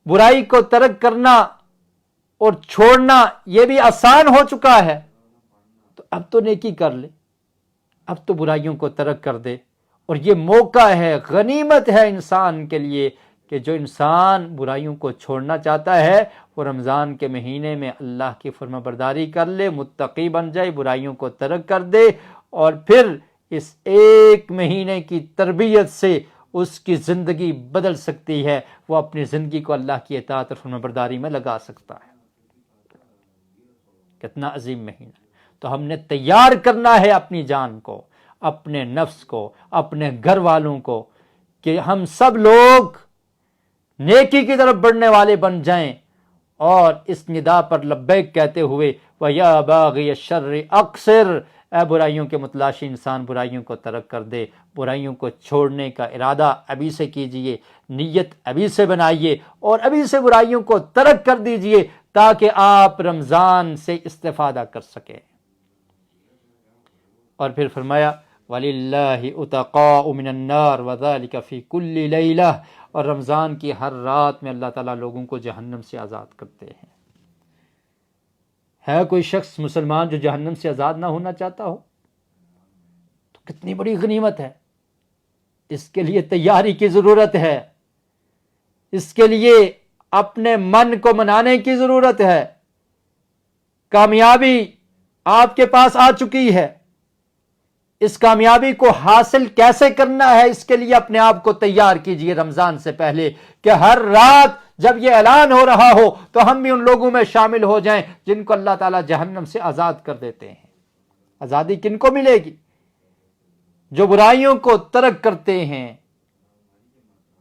برائی کو ترک کرنا اور چھوڑنا یہ بھی آسان ہو چکا ہے۔ تو اب تو نیکی کر لے، اب تو برائیوں کو ترک کر دے، اور یہ موقع ہے، غنیمت ہے انسان کے لیے کہ جو انسان برائیوں کو چھوڑنا چاہتا ہے وہ رمضان کے مہینے میں اللہ کی فرما برداری کر لے، متقی بن جائے، برائیوں کو ترک کر دے، اور پھر اس ایک مہینے کی تربیت سے اس کی زندگی بدل سکتی ہے، وہ اپنی زندگی کو اللہ کی اطاعت اور فرما برداری میں لگا سکتا ہے۔ کتنا عظیم مہینہ! تو ہم نے تیار کرنا ہے اپنی جان کو، اپنے نفس کو، اپنے گھر والوں کو، کہ ہم سب لوگ نیکی کی طرف بڑھنے والے بن جائیں، اور اس ندا پر لبیک کہتے ہوئے وَيَا بَاغِيَ الشَّرِّ أَقْصِرْ، اے برائیوں کے متلاشی انسان برائیوں کو ترک کر دے، برائیوں کو چھوڑنے کا ارادہ ابھی سے کیجئے، نیت ابھی سے بنائیے، اور ابھی سے برائیوں کو ترک کر دیجئے تاکہ آپ رمضان سے استفادہ کر سکیں۔ اور پھر فرمایا وَلِلَّهِ عُتَقَاءُ مِنَ النَّارِ وَذَلِكَ فِي كُلِّ لَيْلَةٍ، اور رمضان کی ہر رات میں اللہ تعالیٰ لوگوں کو جہنم سے آزاد کرتے ہیں۔ ہے کوئی شخص مسلمان جو جہنم سے آزاد نہ ہونا چاہتا ہو؟ تو کتنی بڑی غنیمت ہے، اس کے لیے تیاری کی ضرورت ہے، اس کے لیے اپنے من کو منانے کی ضرورت ہے۔ کامیابی آپ کے پاس آ چکی ہے، اس کامیابی کو حاصل کیسے کرنا ہے، اس کے لیے اپنے آپ کو تیار کیجئے رمضان سے پہلے، کہ ہر رات جب یہ اعلان ہو رہا ہو تو ہم بھی ان لوگوں میں شامل ہو جائیں جن کو اللہ تعالیٰ جہنم سے آزاد کر دیتے ہیں۔ آزادی کن کو ملے گی؟ جو برائیوں کو ترک کرتے ہیں،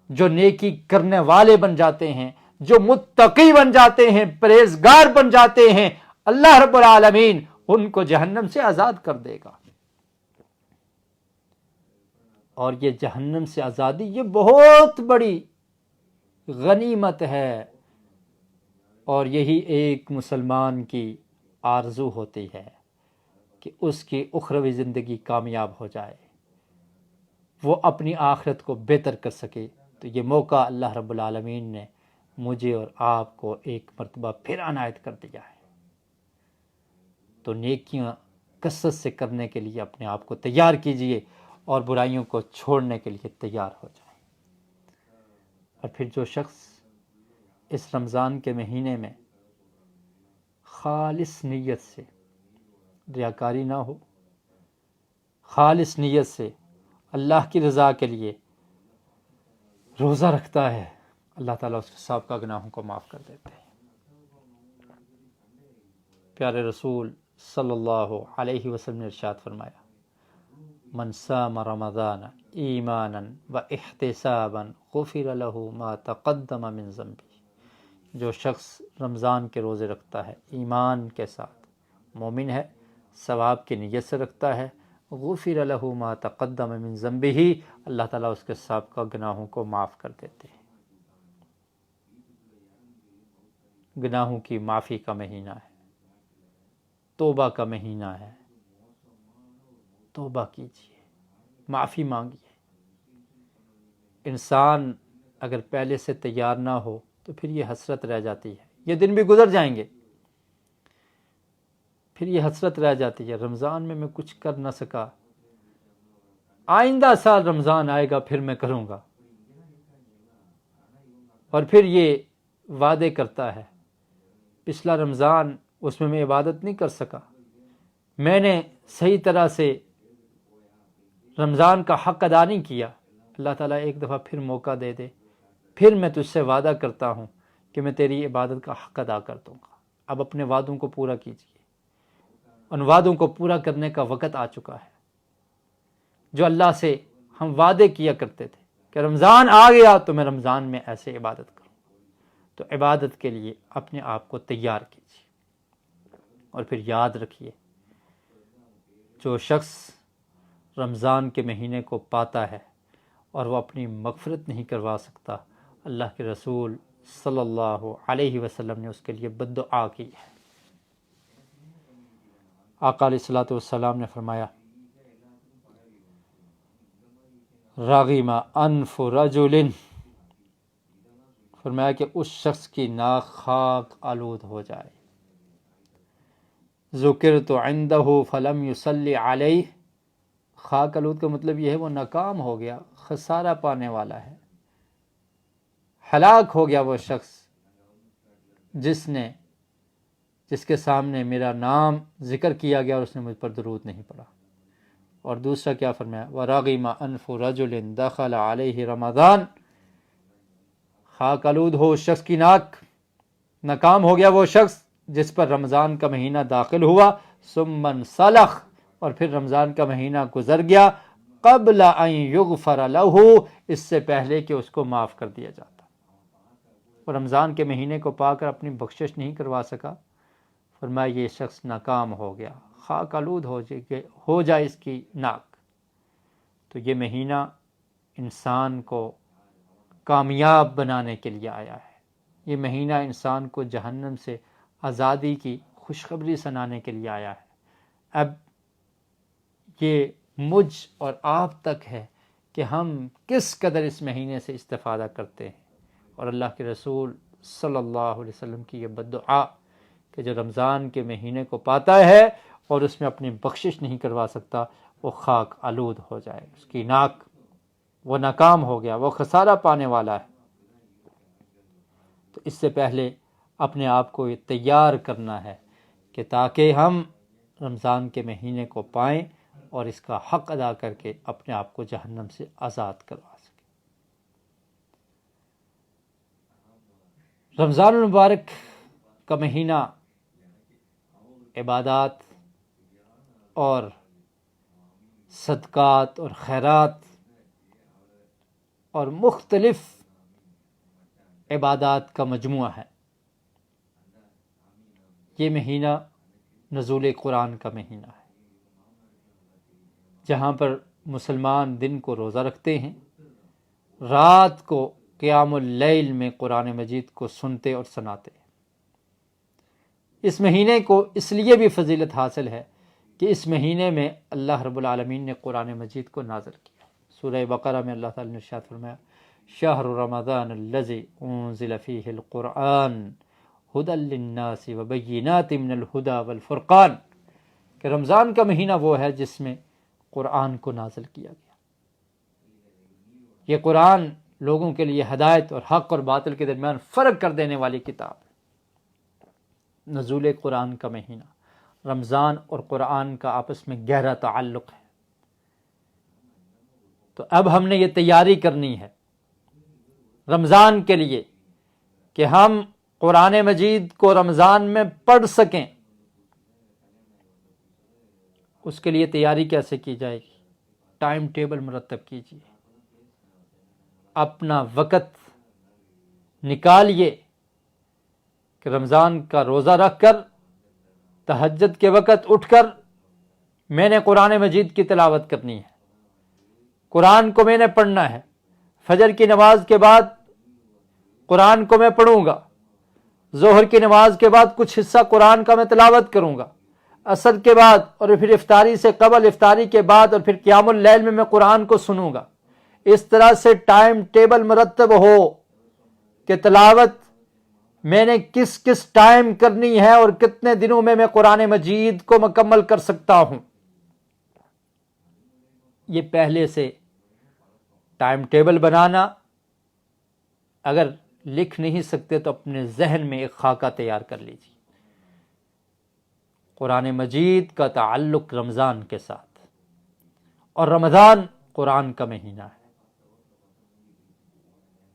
جو نیکی کرنے والے بن جاتے ہیں، جو متقی بن جاتے ہیں، پرہیزگار بن جاتے ہیں، اللہ رب العالمین ان کو جہنم سے آزاد کر دے گا۔ اور یہ جہنم سے آزادی یہ بہت بڑی غنیمت ہے، اور یہی ایک مسلمان کی آرزو ہوتی ہے کہ اس کی اخروی زندگی کامیاب ہو جائے، وہ اپنی آخرت کو بہتر کر سکے۔ تو یہ موقع اللہ رب العالمین نے مجھے اور آپ کو ایک مرتبہ پھر عنایت کر دیا ہے۔ تو نیکیاں کثرت سے کرنے کے لیے اپنے آپ کو تیار کیجئے، اور برائیوں کو چھوڑنے کے لیے تیار ہو جائیں۔ اور پھر جو شخص اس رمضان کے مہینے میں خالص نیت سے، ریاکاری نہ ہو، خالص نیت سے اللہ کی رضا کے لیے روزہ رکھتا ہے، اللہ تعالیٰ اس کے سابقہ گناہوں کو معاف کر دیتے ہیں۔ پیارے رسول صلی اللہ علیہ وسلم نے ارشاد فرمایا من صام رمضان ایمانا و احتسابا غفر له ما تقدم من ذنبه، جو شخص رمضان کے روزے رکھتا ہے ایمان کے ساتھ، مومن ہے، ثواب کی نیت سے رکھتا ہے، غفر له ما تقدم من ذنبه، اللہ تعالیٰ اس کے سابقہ گناہوں کو معاف کر دیتے ہیں۔ گناہوں کی معافی کا مہینہ ہے، توبہ کا مہینہ ہے، توبہ کیجیے، معافی مانگیے۔ انسان اگر پہلے سے تیار نہ ہو تو پھر یہ حسرت رہ جاتی ہے، یہ دن بھی گزر جائیں گے، پھر یہ حسرت رہ جاتی ہے رمضان میں کچھ کر نہ سکا، آئندہ سال رمضان آئے گا پھر میں کروں گا، اور پھر یہ وعدے کرتا ہے پچھلا رمضان اس میں عبادت نہیں کر سکا، میں نے صحیح طرح سے رمضان کا حق ادا نہیں کیا، اللہ تعالیٰ ایک دفعہ پھر موقع دے دے، پھر میں تجھ سے وعدہ کرتا ہوں کہ میں تیری عبادت کا حق ادا کر دوں گا، اب اپنے وعدوں کو پورا کیجیے۔ ان وعدوں کو پورا کرنے کا وقت آ چکا ہے۔ جو اللہ سے ہم وعدے کیا کرتے تھے کہ رمضان آ گیا تو میں رمضان میں ایسے عبادت کروں، تو عبادت کے لیے اپنے آپ کو تیار کیجیے۔ اور پھر یاد رکھیے، جو شخص رمضان کے مہینے کو پاتا ہے اور وہ اپنی مغفرت نہیں کروا سکتا، اللہ کے رسول صلی اللہ علیہ وسلم نے اس کے لیے بد دعا کی ہے۔ آقا علیہ الصلوۃ والسلام نے فرمایا، راغم انف رجل، فرمایا کہ اس شخص کی ناک خاک آلود ہو جائے، ذکرت عنده فلم یصلی علیہ، خاک آلود کا مطلب یہ ہے وہ ناکام ہو گیا، خسارہ پانے والا ہے، ہلاک ہو گیا وہ شخص جس کے سامنے میرا نام ذکر کیا گیا اور اس نے مجھ پر درود نہیں پڑھا۔ اور دوسرا کیا فرمایا، وَرَغِمَ أَنْفُ رَجُلٍ دَخَلَ عَلَيْهِ رمضان، خاک آلود ہو اس شخص کی ناک، ناکام ہو گیا وہ شخص جس پر رمضان کا مہینہ داخل ہوا، ثم انسلخ، اور پھر رمضان کا مہینہ گزر گیا، قبل ان یغفر لہ، اس سے پہلے کہ اس کو معاف کر دیا جاتا۔ اور رمضان کے مہینے کو پا کر اپنی بخشش نہیں کروا سکا، فرمایا یہ شخص ناکام ہو گیا، خاک آلود ہو جائے اس کی ناک۔ تو یہ مہینہ انسان کو کامیاب بنانے کے لیے آیا ہے، یہ مہینہ انسان کو جہنم سے آزادی کی خوشخبری سنانے کے لیے آیا ہے۔ اب یہ مجھ اور آپ تک ہے کہ ہم کس قدر اس مہینے سے استفادہ کرتے ہیں۔ اور اللہ کے رسول صلی اللہ علیہ وسلم کی یہ بد دعا کہ جو رمضان کے مہینے کو پاتا ہے اور اس میں اپنی بخشش نہیں کروا سکتا، وہ خاک آلود ہو جائے، اس کی ناک، وہ ناکام ہو گیا، وہ خسارہ پانے والا ہے۔ تو اس سے پہلے اپنے آپ کو یہ تیار کرنا ہے کہ تاکہ ہم رمضان کے مہینے کو پائیں اور اس کا حق ادا کر کے اپنے آپ کو جہنم سے آزاد کروا سکیں۔ رمضان المبارک کا مہینہ عبادات اور صدقات اور خیرات اور مختلف عبادات کا مجموعہ ہے۔ یہ مہینہ نزول قرآن کا مہینہ ہے، جہاں پر مسلمان دن کو روزہ رکھتے ہیں، رات کو قیام اللیل میں قرآن مجید کو سنتے اور سناتے ہیں۔ اس مہینے کو اس لیے بھی فضیلت حاصل ہے کہ اس مہینے میں اللہ رب العالمین نے قرآن مجید کو نازل کیا۔ سورہ بقرہ میں اللہ تعالیٰ نے ارشاد فرمایا، شہر رمضان الذی انزل فیہ القرآن ھدی للناس وبینات من الھدی والفرقان، کہ رمضان کا مہینہ وہ ہے جس میں قرآن کو نازل کیا گیا۔ یہ قرآن لوگوں کے لیے ہدایت اور حق اور باطل کے درمیان فرق کر دینے والی کتاب ہے۔ نزول قرآن کا مہینہ، رمضان اور قرآن کا آپس میں گہرا تعلق ہے۔ تو اب ہم نے یہ تیاری کرنی ہے رمضان کے لیے کہ ہم قرآن مجید کو رمضان میں پڑھ سکیں۔ اس کے لیے تیاری کیسے کی جائے گی؟ ٹائم ٹیبل مرتب کیجیے، اپنا وقت نکالیے کہ رمضان کا روزہ رکھ کر تہجد کے وقت اٹھ کر میں نے قرآن مجید کی تلاوت کرنی ہے، قرآن کو میں نے پڑھنا ہے۔ فجر کی نماز کے بعد قرآن کو میں پڑھوں گا، ظہر کی نماز کے بعد کچھ حصہ قرآن کا میں تلاوت کروں گا، عصر کے بعد اور پھر افطاری سے قبل، افطاری کے بعد اور پھر قیام اللیل میں قرآن کو سنوں گا۔ اس طرح سے ٹائم ٹیبل مرتب ہو کہ تلاوت میں نے کس کس ٹائم کرنی ہے اور کتنے دنوں میں قرآن مجید کو مکمل کر سکتا ہوں۔ یہ پہلے سے ٹائم ٹیبل بنانا، اگر لکھ نہیں سکتے تو اپنے ذہن میں ایک خاکہ تیار کر لیجیے۔ قرآن مجید کا تعلق رمضان کے ساتھ، اور رمضان قرآن کا مہینہ ہے۔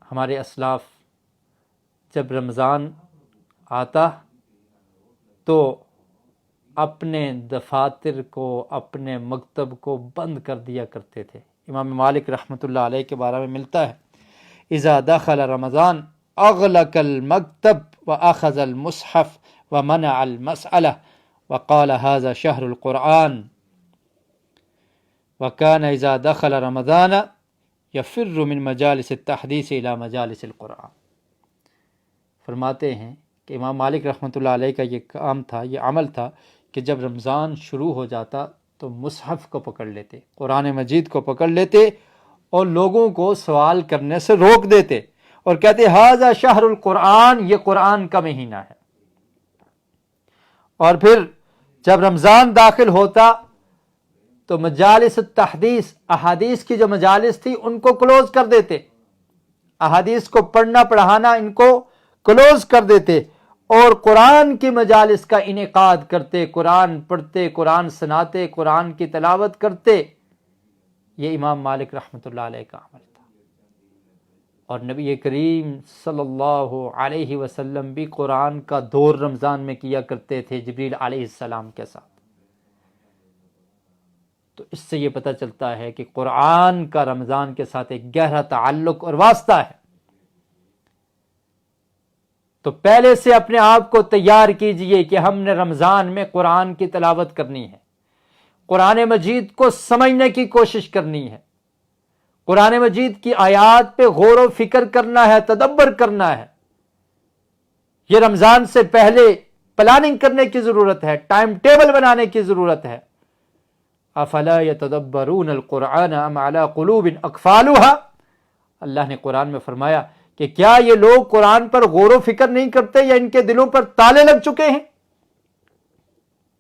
ہمارے اسلاف جب رمضان آتا تو اپنے دفاتر کو، اپنے مکتب کو بند کر دیا کرتے تھے۔ امام مالک رحمۃ اللہ علیہ کے بارے میں ملتا ہے اذا دخل رمضان اغلق المکتب واخذ المصحف ومنع المسألہ وقال هذا شهر القرآن وكان اذا دخل رمضان يفر من مجالس التحدیث الى مجالس القرآن۔ فرماتے ہیں کہ امام مالک رحمۃ اللہ علیہ کا یہ کام تھا، یہ عمل تھا کہ جب رمضان شروع ہو جاتا تو مصحف کو پکڑ لیتے، قرآن مجید کو پکڑ لیتے اور لوگوں کو سوال کرنے سے روک دیتے اور کہتے ھذا شہر القرآن، یہ قرآن کا مہینہ ہے۔ اور پھر جب رمضان داخل ہوتا تو مجالس التحدیث، احادیث کی جو مجالس تھی ان کو کلوز کر دیتے، احادیث کو پڑھنا پڑھانا ان کو کلوز کر دیتے اور قرآن کی مجالس کا انعقاد کرتے، قرآن پڑھتے، قرآن سناتے، قرآن کی تلاوت کرتے۔ یہ امام مالک رحمۃ اللہ علیہ کا عمل تھا۔ اور نبی کریم صلی اللہ علیہ وسلم بھی قرآن کا دور رمضان میں کیا کرتے تھے جبریل علیہ السلام کے ساتھ۔ تو اس سے یہ پتہ چلتا ہے کہ قرآن کا رمضان کے ساتھ ایک گہرا تعلق اور واسطہ ہے۔ تو پہلے سے اپنے آپ کو تیار کیجئے کہ ہم نے رمضان میں قرآن کی تلاوت کرنی ہے، قرآن مجید کو سمجھنے کی کوشش کرنی ہے، قرآن مجید کی آیات پہ غور و فکر کرنا ہے، تدبر کرنا ہے۔ یہ رمضان سے پہلے پلاننگ کرنے کی ضرورت ہے، ٹائم ٹیبل بنانے کی ضرورت ہے۔ افلا یتدبرون القرآن ام علی قلوب اقفالها، اللہ نے قرآن میں فرمایا کہ کیا یہ لوگ قرآن پر غور و فکر نہیں کرتے یا ان کے دلوں پر تالے لگ چکے ہیں،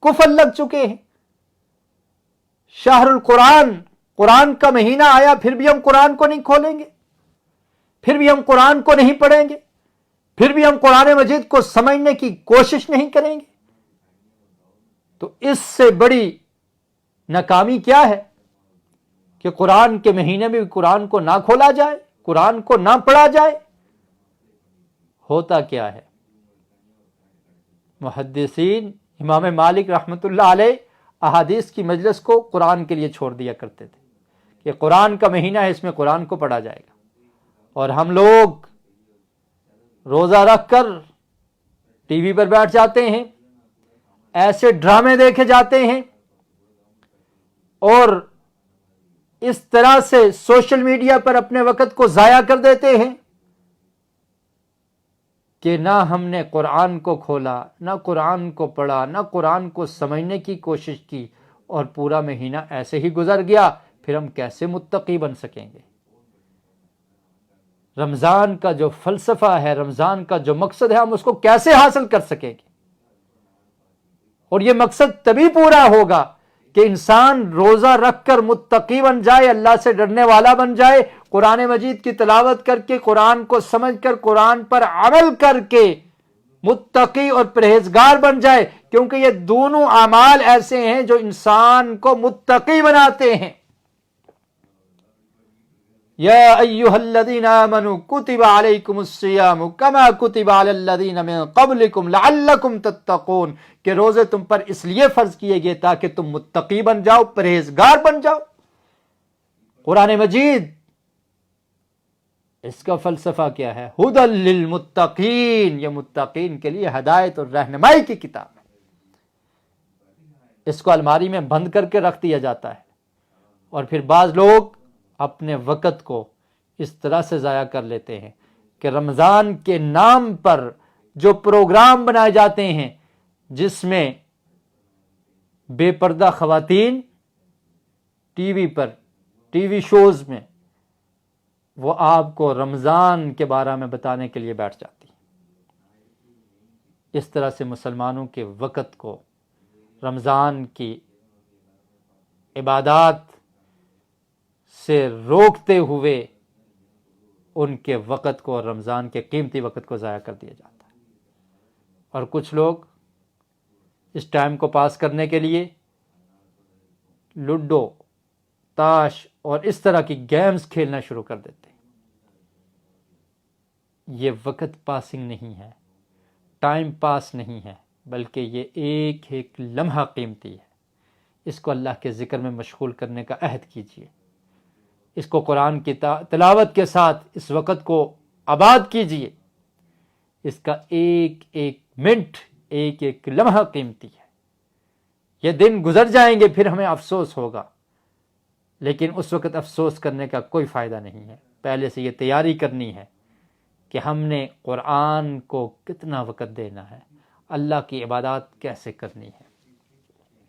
قفل لگ چکے ہیں۔ شہر القرآن، قرآن کا مہینہ آیا پھر بھی ہم قرآن کو نہیں کھولیں گے، پھر بھی ہم قرآن کو نہیں پڑھیں گے، پھر بھی ہم قرآن مجید کو سمجھنے کی کوشش نہیں کریں گے، تو اس سے بڑی ناکامی کیا ہے کہ قرآن کے مہینے میں بھی قرآن کو نہ کھولا جائے، قرآن کو نہ پڑھا جائے۔ ہوتا کیا ہے؟ محدثین امام مالک رحمۃ اللہ علیہ احادیث کی مجلس کو قرآن کے لیے چھوڑ دیا کرتے تھے کہ قرآن کا مہینہ ہے، اس میں قرآن کو پڑھا جائے گا، اور ہم لوگ روزہ رکھ کر ٹی وی پر بیٹھ جاتے ہیں، ایسے ڈرامے دیکھے جاتے ہیں اور اس طرح سے سوشل میڈیا پر اپنے وقت کو ضائع کر دیتے ہیں کہ نہ ہم نے قرآن کو کھولا، نہ قرآن کو پڑھا، نہ قرآن کو سمجھنے کی کوشش کی، اور پورا مہینہ ایسے ہی گزر گیا۔ پھر ہم کیسے متقی بن سکیں گے؟ رمضان کا جو فلسفہ ہے، رمضان کا جو مقصد ہے، ہم اس کو کیسے حاصل کر سکیں گے؟ اور یہ مقصد تبھی پورا ہوگا کہ انسان روزہ رکھ کر متقی بن جائے، اللہ سے ڈرنے والا بن جائے، قرآن مجید کی تلاوت کر کے، قرآن کو سمجھ کر، قرآن پر عمل کر کے متقی اور پرہیزگار بن جائے، کیونکہ یہ دونوں اعمال ایسے ہیں جو انسان کو متقی بناتے ہیں۔ یا ایھا الذین آمنوا کتب علیکم الصیام کما کتب علی الذین من قبلکم لعلکم تتقون، کہ روزے تم پر اس لیے فرض کیے گئے تاکہ تم متقی بن جاؤ، پرہیزگار بن جاؤ۔ قرآن مجید اس کا فلسفہ کیا ہے؟ ھدی للمتقین، یہ متقین کے لیے ہدایت اور رہنمائی کی کتاب ہے۔ اس کو الماری میں بند کر کے رکھ دیا جاتا ہے، اور پھر بعض لوگ اپنے وقت کو اس طرح سے ضائع کر لیتے ہیں کہ رمضان کے نام پر جو پروگرام بنائے جاتے ہیں جس میں بے پردہ خواتین ٹی وی پر، ٹی وی شوز میں، وہ آپ کو رمضان کے بارے میں بتانے کے لیے بیٹھ جاتی ہیں۔ اس طرح سے مسلمانوں کے وقت کو، رمضان کی عبادات سے روکتے ہوئے ان کے وقت کو، رمضان کے قیمتی وقت کو ضائع کر دیا جاتا ہے۔ اور کچھ لوگ اس ٹائم کو پاس کرنے کے لیے لوڈو، تاش اور اس طرح کی گیمز کھیلنا شروع کر دیتے ہیں۔ یہ وقت پاسنگ نہیں ہے، ٹائم پاس نہیں ہے، بلکہ یہ ایک ایک لمحہ قیمتی ہے. اس کو اللہ کے ذکر میں مشغول کرنے کا عہد کیجیے. اس کو قرآن کی تلاوت کے ساتھ اس وقت کو آباد کیجیے. اس کا ایک ایک منٹ، ایک ایک لمحہ قیمتی ہے. یہ دن گزر جائیں گے، پھر ہمیں افسوس ہوگا، لیکن اس وقت افسوس کرنے کا کوئی فائدہ نہیں ہے. پہلے سے یہ تیاری کرنی ہے کہ ہم نے قرآن کو کتنا وقت دینا ہے، اللہ کی عبادات کیسے کرنی ہے.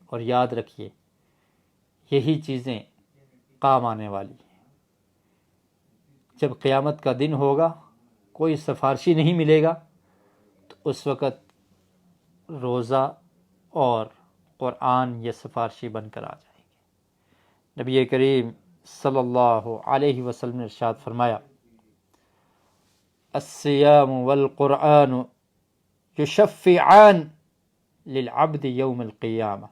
اور یاد رکھیے یہی چیزیں کام آنے والی ہیں. جب قیامت کا دن ہوگا، کوئی سفارشی نہیں ملے گا، تو اس وقت روزہ اور قرآن یہ سفارشی بن کر آ جائیں گے. نبی کریم صلی اللہ علیہ وسلم نے ارشاد فرمایا، الصیام والقرآن یشفعان للعبد یوم القیامہ.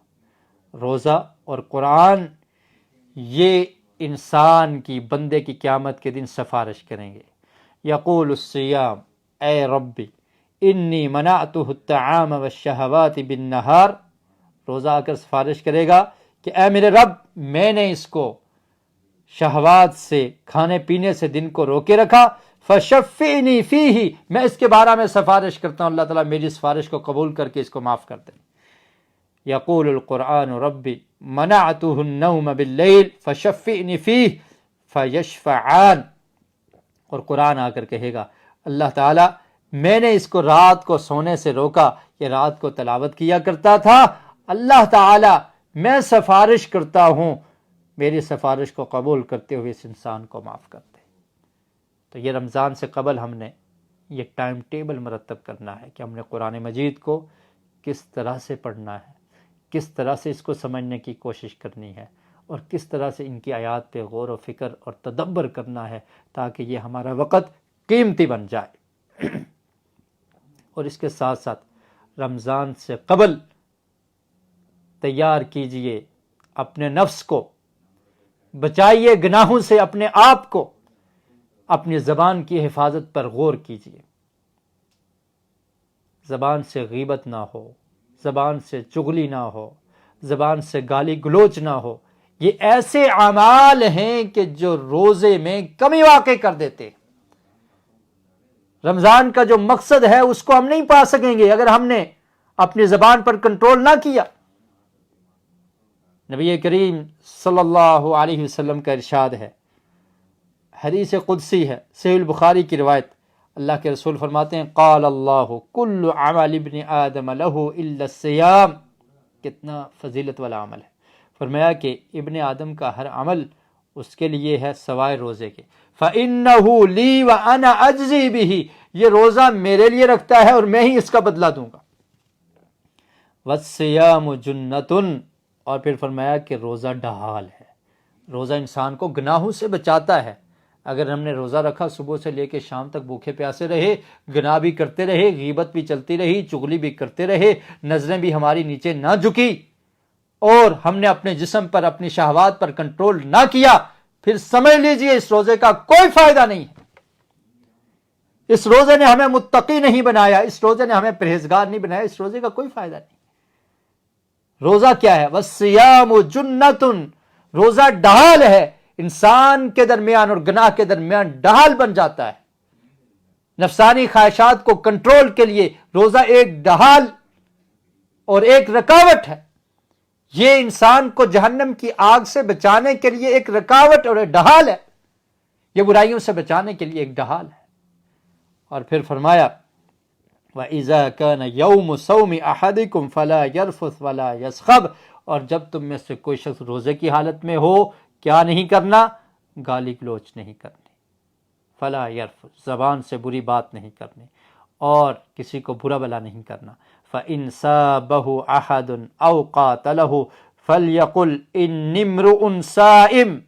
روزہ اور قرآن یہ انسان کی، بندے کی قیامت کے دن سفارش کریں گے. یقول الصیام اے ربی انی منعتہ الطعام والشہوات بالنہار. روزہ آ کر سفارش کرے گا کہ اے میرے رب، میں نے اس کو شہوات سے، کھانے پینے سے دن کو روکے رکھا. فشفعنی فیہ، میں اس کے بارے میں سفارش کرتا ہوں، اللہ تعالیٰ میری سفارش کو قبول کر کے اس کو معاف کر دیں. یقول القرآن ربی منعتہ النوم باللیل فشفعنی فیہ فیشفعان. اور قرآن آ کر کہے گا اللہ تعالیٰ میں نے اس کو رات کو سونے سے روکا، یہ رات کو تلاوت کیا کرتا تھا، اللہ تعالیٰ میں سفارش کرتا ہوں، میری سفارش کو قبول کرتے ہوئے اس انسان کو معاف کر دے. تو یہ رمضان سے قبل ہم نے یہ ٹائم ٹیبل مرتب کرنا ہے کہ ہم نے قرآن مجید کو کس طرح سے پڑھنا ہے، کس طرح سے اس کو سمجھنے کی کوشش کرنی ہے، اور کس طرح سے ان کی آیات پہ غور و فکر اور تدبر کرنا ہے، تاکہ یہ ہمارا وقت قیمتی بن جائے. اور اس کے ساتھ ساتھ رمضان سے قبل تیار کیجئے اپنے نفس کو، بچائیے گناہوں سے اپنے آپ کو، اپنی زبان کی حفاظت پر غور کیجئے. زبان سے غیبت نہ ہو، زبان سے چغلی نہ ہو، زبان سے گالی گلوچ نہ ہو. یہ ایسے اعمال ہیں کہ جو روزے میں کمی واقع کر دیتے. رمضان کا جو مقصد ہے اس کو ہم نہیں پا سکیں گے اگر ہم نے اپنی زبان پر کنٹرول نہ کیا. نبی کریم صلی اللہ علیہ وسلم کا ارشاد ہے، حدیث قدسی ہے، صحیح البخاری کی روایت. اللہ کے رسول فرماتے ہیں قال اللہ کل عمل ابن آدم لہ الا الصیام. کتنا فضیلت والا عمل ہے. فرمایا کہ ابن آدم کا ہر عمل اس کے لیے ہے سوائے روزے کے. فإنہ لی وأنا اجزی بہ. یہ روزہ میرے لیے رکھتا ہے اور میں ہی اس کا بدلہ دوں گا. والصیام جنۃ. اور پھر فرمایا کہ روزہ ڈھال ہے. روزہ انسان کو گناہوں سے بچاتا ہے. اگر ہم نے روزہ رکھا، صبح سے لے کے شام تک بھوکے پیاسے رہے، گناہ بھی کرتے رہے، غیبت بھی چلتی رہی، چغلی بھی کرتے رہے، نظریں بھی ہماری نیچے نہ جھکی، اور ہم نے اپنے جسم پر، اپنی شہوات پر کنٹرول نہ کیا، پھر سمجھ لیجئے اس روزے کا کوئی فائدہ نہیں ہے. اس روزے نے ہمیں متقی نہیں بنایا، اس روزے نے ہمیں پرہیزگار نہیں بنایا، اس روزے کا کوئی فائدہ نہیں. روزہ کیا ہے؟ وَالصِّيَامُ جُنَّةٌ. روزہ ڈھال ہے، انسان کے درمیان اور گناہ کے درمیان ڈھال بن جاتا ہے. نفسانی خواہشات کو کنٹرول کے لیے روزہ ایک ڈھال اور ایک رکاوٹ ہے. یہ انسان کو جہنم کی آگ سے بچانے کے لیے ایک رکاوٹ اور ایک ڈھال ہے، یہ برائیوں سے بچانے کے لیے ایک ڈھال ہے. اور پھر فرمایا وَإِذَا كَانَ يَوْمُ صَوْمِ أَحَدِكُمْ فَلَا يَرْفُثْ وَلَا يَسْخَبْ. اور جب تم میں سے کوئی شخص روزے کی حالت میں ہو، کیا نہیں کرنا؟ گالی گلوچ نہیں کرنی. فَلَا يَرْفُثْ، زبان سے بری بات نہیں کرنی، اور کسی کو برا بلا نہیں کرنا. فَإِنْ سَابَهُ أَحَدٌ أَوْ قَاتَلَهُ فَلْيَقُلْ إِنِّي امْرُؤٌ صَائِمٌ.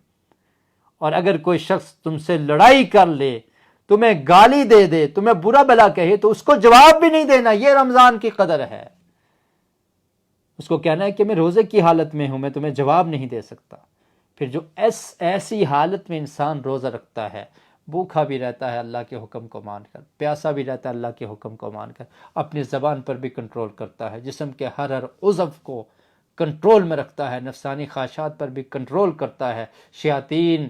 اور اگر کوئی شخص تم سے لڑائی کر لے، تمہیں گالی دے دے، تمہیں برا بلا کہے، تو اس کو جواب بھی نہیں دینا. یہ رمضان کی قدر ہے. اس کو کہنا ہے کہ میں روزے کی حالت میں ہوں، میں تمہیں جواب نہیں دے سکتا. پھر جو ایسی حالت میں انسان روزہ رکھتا ہے، بھوکا بھی رہتا ہے اللہ کے حکم کو مان کر، پیاسا بھی رہتا ہے اللہ کے حکم کو مان کر، اپنی زبان پر بھی کنٹرول کرتا ہے، جسم کے ہر عضو کو کنٹرول میں رکھتا ہے، نفسانی خواہشات پر بھی کنٹرول کرتا ہے، شیاطین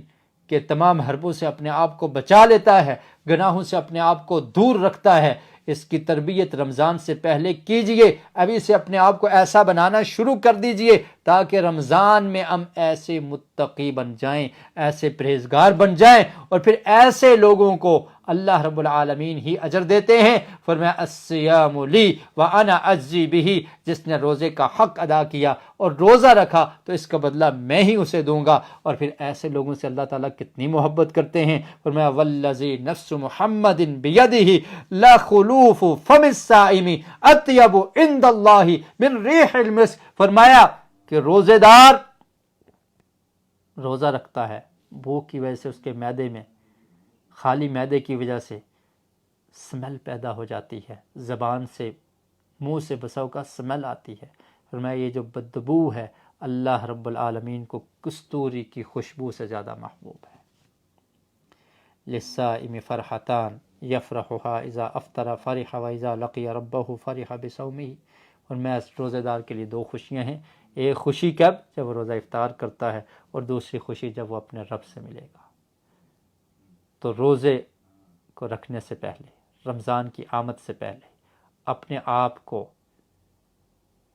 کے تمام حربوں سے اپنے آپ کو بچا لیتا ہے، گناہوں سے اپنے آپ کو دور رکھتا ہے۔ اس کی تربیت رمضان سے پہلے کیجئے، ابھی سے اپنے آپ کو ایسا بنانا شروع کر دیجئے تاکہ رمضان میں ہم ایسے متقی بن جائیں، ایسے پرہیزگار بن جائیں، اور پھر ایسے لوگوں کو اللہ رب العالمین ہی اجر دیتے ہیں۔ فرمایا الصیام لی وانا اجزی بہ، جس نے روزے کا حق ادا کیا اور روزہ رکھا تو اس کا بدلہ میں ہی اسے دوں گا۔ اور پھر ایسے لوگوں سے اللہ تعالیٰ کتنی محبت کرتے ہیں۔ فرمایا والذی نفس محمد بیدہ لخلوف فم الصائم اطیب عند اللہ من ریح المسک۔ فرمایا کہ روزے دار روزہ رکھتا ہے، بھوک کی وجہ سے اس کے معدے میں، خالی معدے کی وجہ سے سمیل پیدا ہو جاتی ہے، زبان سے، منہ سے بساؤ کا سمیل آتی ہے۔ فرمایا یہ جو بدبو ہے اللہ رب العالمین کو کستوری کی خوشبو سے زیادہ محبوب ہے۔ للصائم فرحتان یفرحها اذا افطر فرح واذا لقی ربہ فرح بصومہ۔ اور میں روزے دار کے لیے دو خوشیاں ہیں، ایک خوشی کب؟ جب وہ روزہ افطار کرتا ہے، اور دوسری خوشی جب وہ اپنے رب سے ملے گا۔ تو روزے کو رکھنے سے پہلے، رمضان کی آمد سے پہلے اپنے آپ کو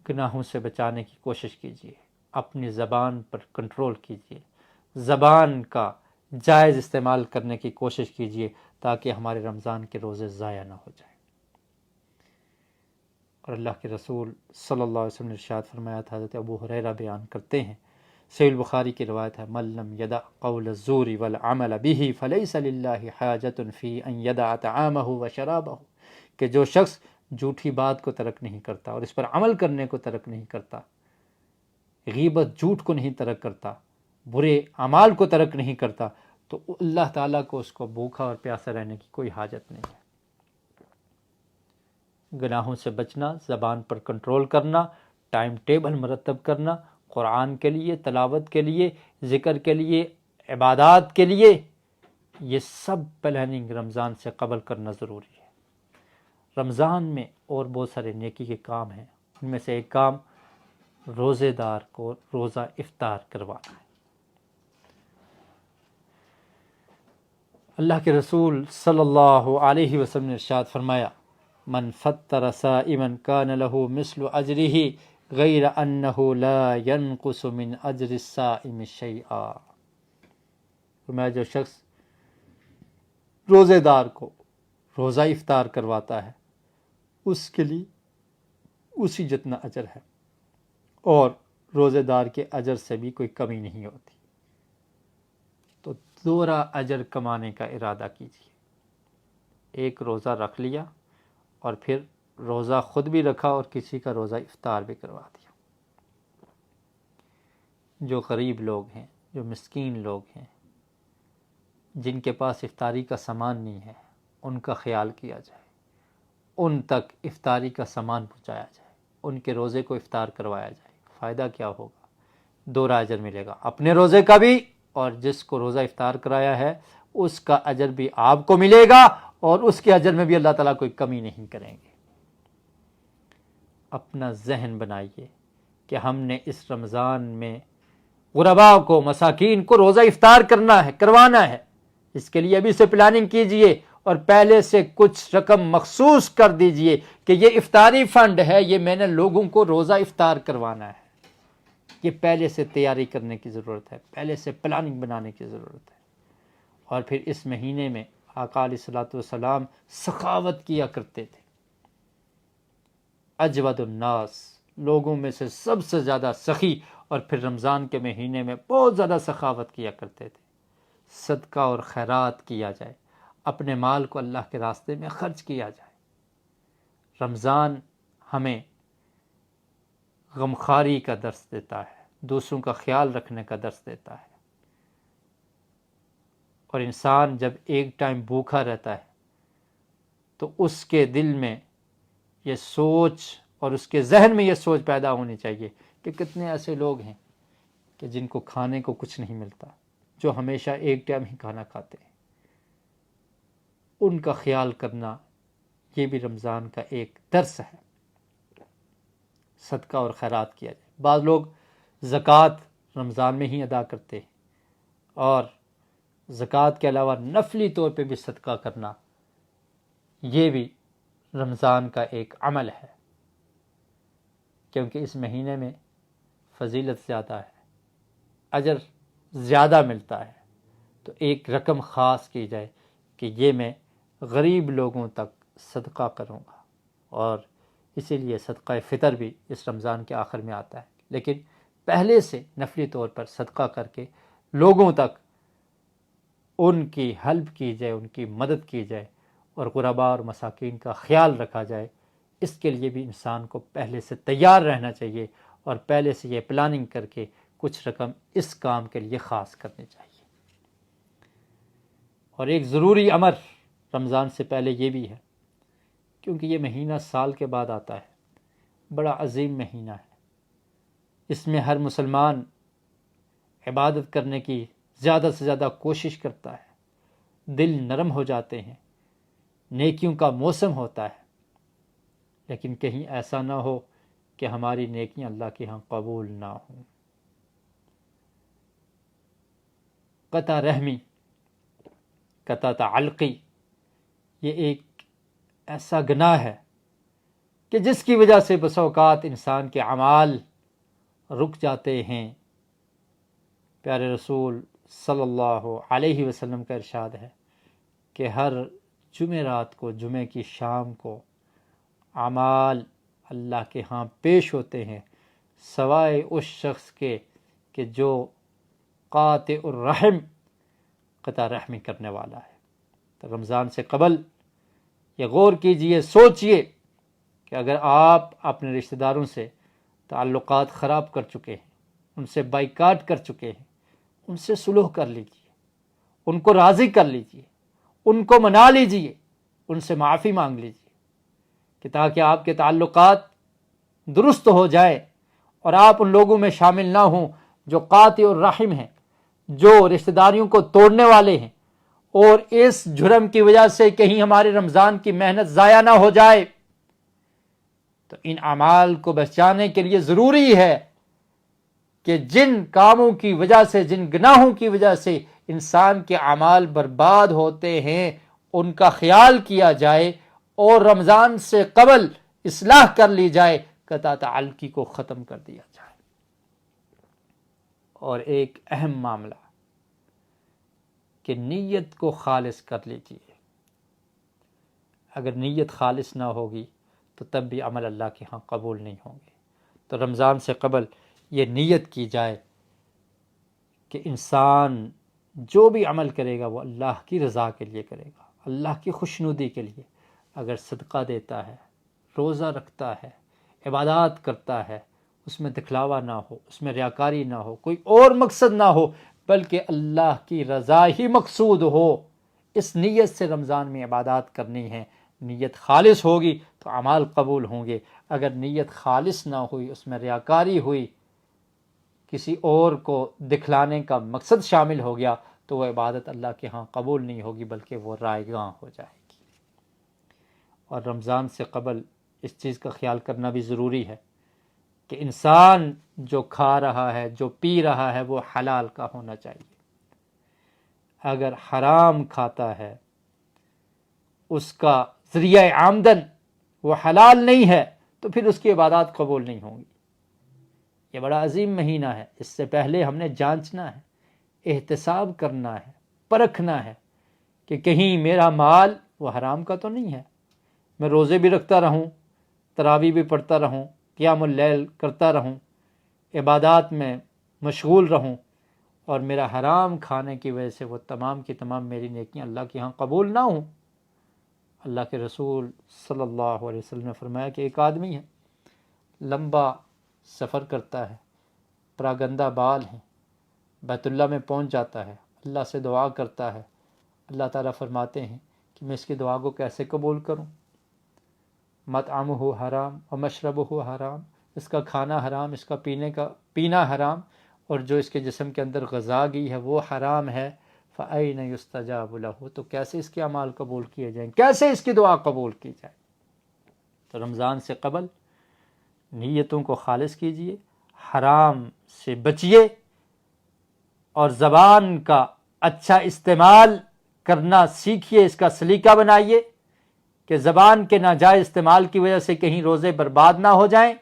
گناہوں سے بچانے کی کوشش کیجیے، اپنی زبان پر کنٹرول کیجیے، زبان کا جائز استعمال کرنے کی کوشش کیجیے تاکہ ہمارے رمضان کے روزے ضائع نہ ہو جائیں۔ اور اللہ کے رسول صلی اللہ علیہ وسلم نے ارشاد فرمایا تھا، حضرت ابو ہریرہ بیان کرتے ہیں، صحیح البخاری کی روایت ہے، من لم یدع قول الزور والعمل به فلیس للہ حاجۃ فی ان یدع طعامہ وشرابہ، کہ جو شخص جھوٹی بات کو ترک نہیں کرتا اور اس پر عمل کرنے کو ترک نہیں کرتا، غیبت جھوٹ کو نہیں ترک کرتا، برے اعمال کو ترک نہیں کرتا، تو اللہ تعالیٰ کو اس کو بھوکا اور پیاسا رہنے کی کوئی حاجت نہیں ہے۔ گناہوں سے بچنا، زبان پر کنٹرول کرنا، ٹائم ٹیبل مرتب کرنا، قرآن کے لیے، تلاوت کے لیے، ذکر کے لیے، عبادات کے لیے، یہ سب پلاننگ رمضان سے قبل کرنا ضروری ہے۔ رمضان میں اور بہت سارے نیکی کے کام ہیں، ان میں سے ایک کام روزے دار کو روزہ افطار کروانا ہے۔ اللہ کے رسول صلی اللہ علیہ وسلم نے ارشاد فرمایا، من فطر صائما کان له مثل اجرہ غیر انہ لا ينقص من اجر الصائم شیئا۔ فرمایا جو شخص روزے دار کو روزہ افطار کرواتا ہے اس کے لیے اسی جتنا اجر ہے، اور روزے دار کے اجر سے بھی کوئی کمی نہیں ہوتی۔ تو دوہرا اجر کمانے کا ارادہ کیجیے، ایک روزہ رکھ لیا اور پھر روزہ خود بھی رکھا اور کسی کا روزہ افطار بھی کروا دیا۔ جو غریب لوگ ہیں، جو مسکین لوگ ہیں، جن کے پاس افطاری کا سامان نہیں ہے، ان کا خیال کیا جائے، ان تک افطاری کا سامان پہنچایا جائے، ان کے روزے کو افطار کروایا جائے۔ فائدہ کیا ہوگا؟ دوہرا اجر ملے گا، اپنے روزے کا بھی، اور جس کو روزہ افطار کرایا ہے اس کا اجر بھی آپ کو ملے گا، اور اس کے اجر میں بھی اللہ تعالیٰ کوئی کمی نہیں کریں گے۔ اپنا ذہن بنائیے کہ ہم نے اس رمضان میں غرباء کو، مساکین کو روزہ افطار کرنا ہے، کروانا ہے۔ اس کے لیے ابھی سے پلاننگ کیجئے، اور پہلے سے کچھ رقم مخصوص کر دیجئے کہ یہ افطاری فنڈ ہے، یہ میں نے لوگوں کو روزہ افطار کروانا ہے۔ یہ پہلے سے تیاری کرنے کی ضرورت ہے، پہلے سے پلاننگ بنانے کی ضرورت ہے۔ اور پھر اس مہینے میں آقا علیہ الصلوۃ والسلام سخاوت کیا کرتے تھے۔ اجود الناس، لوگوں میں سے سب سے زیادہ سخی، اور پھر رمضان کے مہینے میں بہت زیادہ سخاوت کیا کرتے تھے۔ صدقہ اور خیرات کیا جائے، اپنے مال کو اللہ کے راستے میں خرچ کیا جائے۔ رمضان ہمیں غمخواری کا درس دیتا ہے، دوسروں کا خیال رکھنے کا درس دیتا ہے۔ اور انسان جب ایک ٹائم بھوکا رہتا ہے تو اس کے دل میں یہ سوچ اور اس کے ذہن میں یہ سوچ پیدا ہونی چاہیے کہ کتنے ایسے لوگ ہیں کہ جن کو کھانے کو کچھ نہیں ملتا، جو ہمیشہ ایک ٹائم ہی کھانا کھاتے ہیں۔ ان کا خیال کرنا، یہ بھی رمضان کا ایک درس ہے۔ صدقہ اور خیرات کیا جائے۔ بعض لوگ زکوٰۃ رمضان میں ہی ادا کرتے ہیں، اور زکوٰۃ کے علاوہ نفلی طور پہ بھی صدقہ کرنا، یہ بھی رمضان کا ایک عمل ہے، کیونکہ اس مہینے میں فضیلت زیادہ ہے، اجر زیادہ ملتا ہے۔ تو ایک رقم خاص کی جائے کہ یہ میں غریب لوگوں تک صدقہ کروں گا، اور اسی لیے صدقہ فطر بھی اس رمضان کے آخر میں آتا ہے، لیکن پہلے سے نفلی طور پر صدقہ کر کے لوگوں تک ان کی ہیلپ کی جائے، ان کی مدد کی جائے، اور غرباء اور مساکین کا خیال رکھا جائے۔ اس کے لیے بھی انسان کو پہلے سے تیار رہنا چاہیے، اور پہلے سے یہ پلاننگ کر کے کچھ رقم اس کام کے لیے خاص کرنی چاہیے۔ اور ایک ضروری امر رمضان سے پہلے یہ بھی ہے، کیونکہ یہ مہینہ سال کے بعد آتا ہے، بڑا عظیم مہینہ ہے، اس میں ہر مسلمان عبادت کرنے کی زیادہ سے زیادہ کوشش کرتا ہے، دل نرم ہو جاتے ہیں، نیکیوں کا موسم ہوتا ہے، لیکن کہیں ایسا نہ ہو کہ ہماری نیکیاں اللہ کے ہاں قبول نہ ہوں۔ قطع رحمی، قطع تعلقی، یہ ایک ایسا گناہ ہے کہ جس کی وجہ سے بس اوقات انسان کے اعمال رک جاتے ہیں۔ پیارے رسول صلی اللہ علیہ وسلم کا ارشاد ہے کہ ہر جمعرات کو، جمعے کی شام کو، اعمال اللہ کے ہاں پیش ہوتے ہیں، سوائے اس شخص کے کہ جو قاطع الرحم، قطع رحمی کرنے والا ہے۔ تو رمضان سے قبل یہ غور کیجئے، سوچئے کہ اگر آپ اپنے رشتہ داروں سے تعلقات خراب کر چکے ہیں، ان سے بائیکاٹ کر چکے ہیں، ان سے صلح کر لیجئے، ان کو راضی کر لیجئے، ان کو منا لیجئے، ان سے معافی مانگ لیجئے، کہ تاکہ آپ کے تعلقات درست ہو جائے اور آپ ان لوگوں میں شامل نہ ہوں جو قاطع الرحم ہیں، جو رشتہ داریوں کو توڑنے والے ہیں، اور اس جرم کی وجہ سے کہیں ہمارے رمضان کی محنت ضائع نہ ہو جائے۔ تو ان اعمال کو بچانے کے لیے ضروری ہے کہ جن کاموں کی وجہ سے، جن گناہوں کی وجہ سے انسان کے اعمال برباد ہوتے ہیں، ان کا خیال کیا جائے، اور رمضان سے قبل اصلاح کر لی جائے، قطع تعلقی کو ختم کر دیا جائے۔ اور ایک اہم معاملہ کہ نیت کو خالص کر لیجئے۔ اگر نیت خالص نہ ہوگی تو تب بھی عمل اللہ کے ہاں قبول نہیں ہوں گے۔ تو رمضان سے قبل یہ نیت کی جائے کہ انسان جو بھی عمل کرے گا وہ اللہ کی رضا کے لیے کرے گا، اللہ کی خوشنودی کے لیے۔ اگر صدقہ دیتا ہے، روزہ رکھتا ہے، عبادات کرتا ہے، اس میں دکھلاوا نہ ہو، اس میں ریاکاری نہ ہو، کوئی اور مقصد نہ ہو، بلکہ اللہ کی رضا ہی مقصود ہو، اس نیت سے رمضان میں عبادات کرنی ہے، نیت خالص ہوگی تو اعمال قبول ہوں گے۔ اگر نیت خالص نہ ہوئی، اس میں ریاکاری ہوئی، کسی اور کو دکھلانے کا مقصد شامل ہو گیا، تو وہ عبادت اللہ کے ہاں قبول نہیں ہوگی، بلکہ وہ رائیگاں ہو جائے گی۔ اور رمضان سے قبل اس چیز کا خیال کرنا بھی ضروری ہے کہ انسان جو کھا رہا ہے، جو پی رہا ہے، وہ حلال کا ہونا چاہیے۔ اگر حرام کھاتا ہے، اس کا ذریعہ آمدن وہ حلال نہیں ہے، تو پھر اس کی عبادات قبول نہیں ہوں گی۔ یہ بڑا عظیم مہینہ ہے، اس سے پہلے ہم نے جانچنا ہے، احتساب کرنا ہے، پرکھنا ہے کہ کہیں میرا مال وہ حرام کا تو نہیں ہے، میں روزے بھی رکھتا رہوں، تراویح بھی پڑھتا رہوں، قیام اللیل کرتا رہوں، عبادات میں مشغول رہوں، اور میرا حرام کھانے کی وجہ سے وہ تمام کی تمام میری نیکیاں اللہ کے ہاں قبول نہ ہوں۔ اللہ کے رسول صلی اللہ علیہ وسلم نے فرمایا کہ ایک آدمی ہے، لمبا سفر کرتا ہے، پراگندہ بال ہیں، بیت اللہ میں پہنچ جاتا ہے، اللہ سے دعا کرتا ہے، اللہ تعالیٰ فرماتے ہیں کہ میں اس کی دعا کو کیسے قبول کروں؟ مطعمہ حرام ومشربہ حرام، اس کا کھانا حرام، اس کا پینا حرام، اور جو اس کے جسم کے اندر غذا گئی ہے وہ حرام ہے، فَأَيْنَ يُسْتَجَابُ لَهُ، تو کیسے اس کے اعمال قبول کیے جائیں، کیسے اس کی دعا قبول کی جائے؟ تو رمضان سے قبل نیتوں کو خالص کیجئے، حرام سے بچیے، اور زبان کا اچھا استعمال کرنا سیکھیے، اس کا سلیقہ بنائیے کہ زبان کے ناجائز استعمال کی وجہ سے کہیں روزے برباد نہ ہو جائیں۔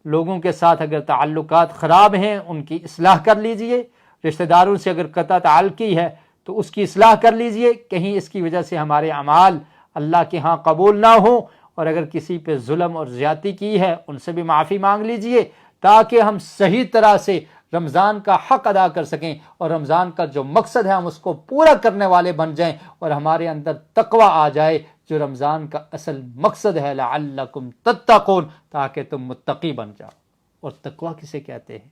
لوگوں کے ساتھ اگر تعلقات خراب ہیں ان کی اصلاح کر لیجئے، رشتہ داروں سے اگر قطع تعلقی ہے تو اس کی اصلاح کر لیجئے، کہیں اس کی وجہ سے ہمارے اعمال اللہ کے ہاں قبول نہ ہوں، اور اگر کسی پہ ظلم اور زیادتی کی ہے ان سے بھی معافی مانگ لیجئے، تاکہ ہم صحیح طرح سے رمضان کا حق ادا کر سکیں، اور رمضان کا جو مقصد ہے ہم اس کو پورا کرنے والے بن جائیں، اور ہمارے اندر تقوی آ جائے جو رمضان کا اصل مقصد ہے، لعلکم تتقون، تاکہ تم متقی بن جاؤ۔ اور تقوی کسے کہتے ہیں؟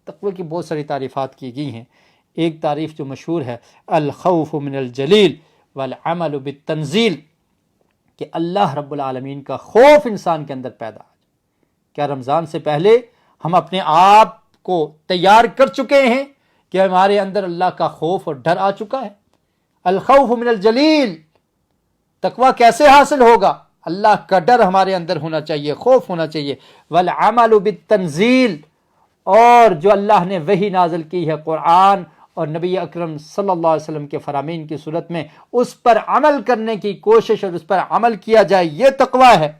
تقوی کی بہت ساری تعریفات کی گئی ہیں۔ ایک تعریف جو مشہور ہے، الخوف من الجلیل والعمل بالتنزیل، کہ اللہ رب العالمین کا خوف انسان کے اندر پیدا ہو جائے۔ کیا رمضان سے پہلے ہم اپنے آپ کو تیار کر چکے ہیں کہ ہمارے اندر اللہ کا خوف اور ڈر آ چکا ہے؟ الخوف من الجلیل، تقوی کیسے حاصل ہوگا؟ اللہ کا ڈر ہمارے اندر ہونا چاہیے، خوف ہونا چاہیے۔ والعمل بالتنزیل، اور جو اللہ نے وحی نازل کی ہے قرآن اور نبی اکرم صلی اللہ علیہ وسلم کے فرامین کی صورت میں، اس پر عمل کرنے کی کوشش اور اس پر عمل کیا جائے، یہ تقوی ہے۔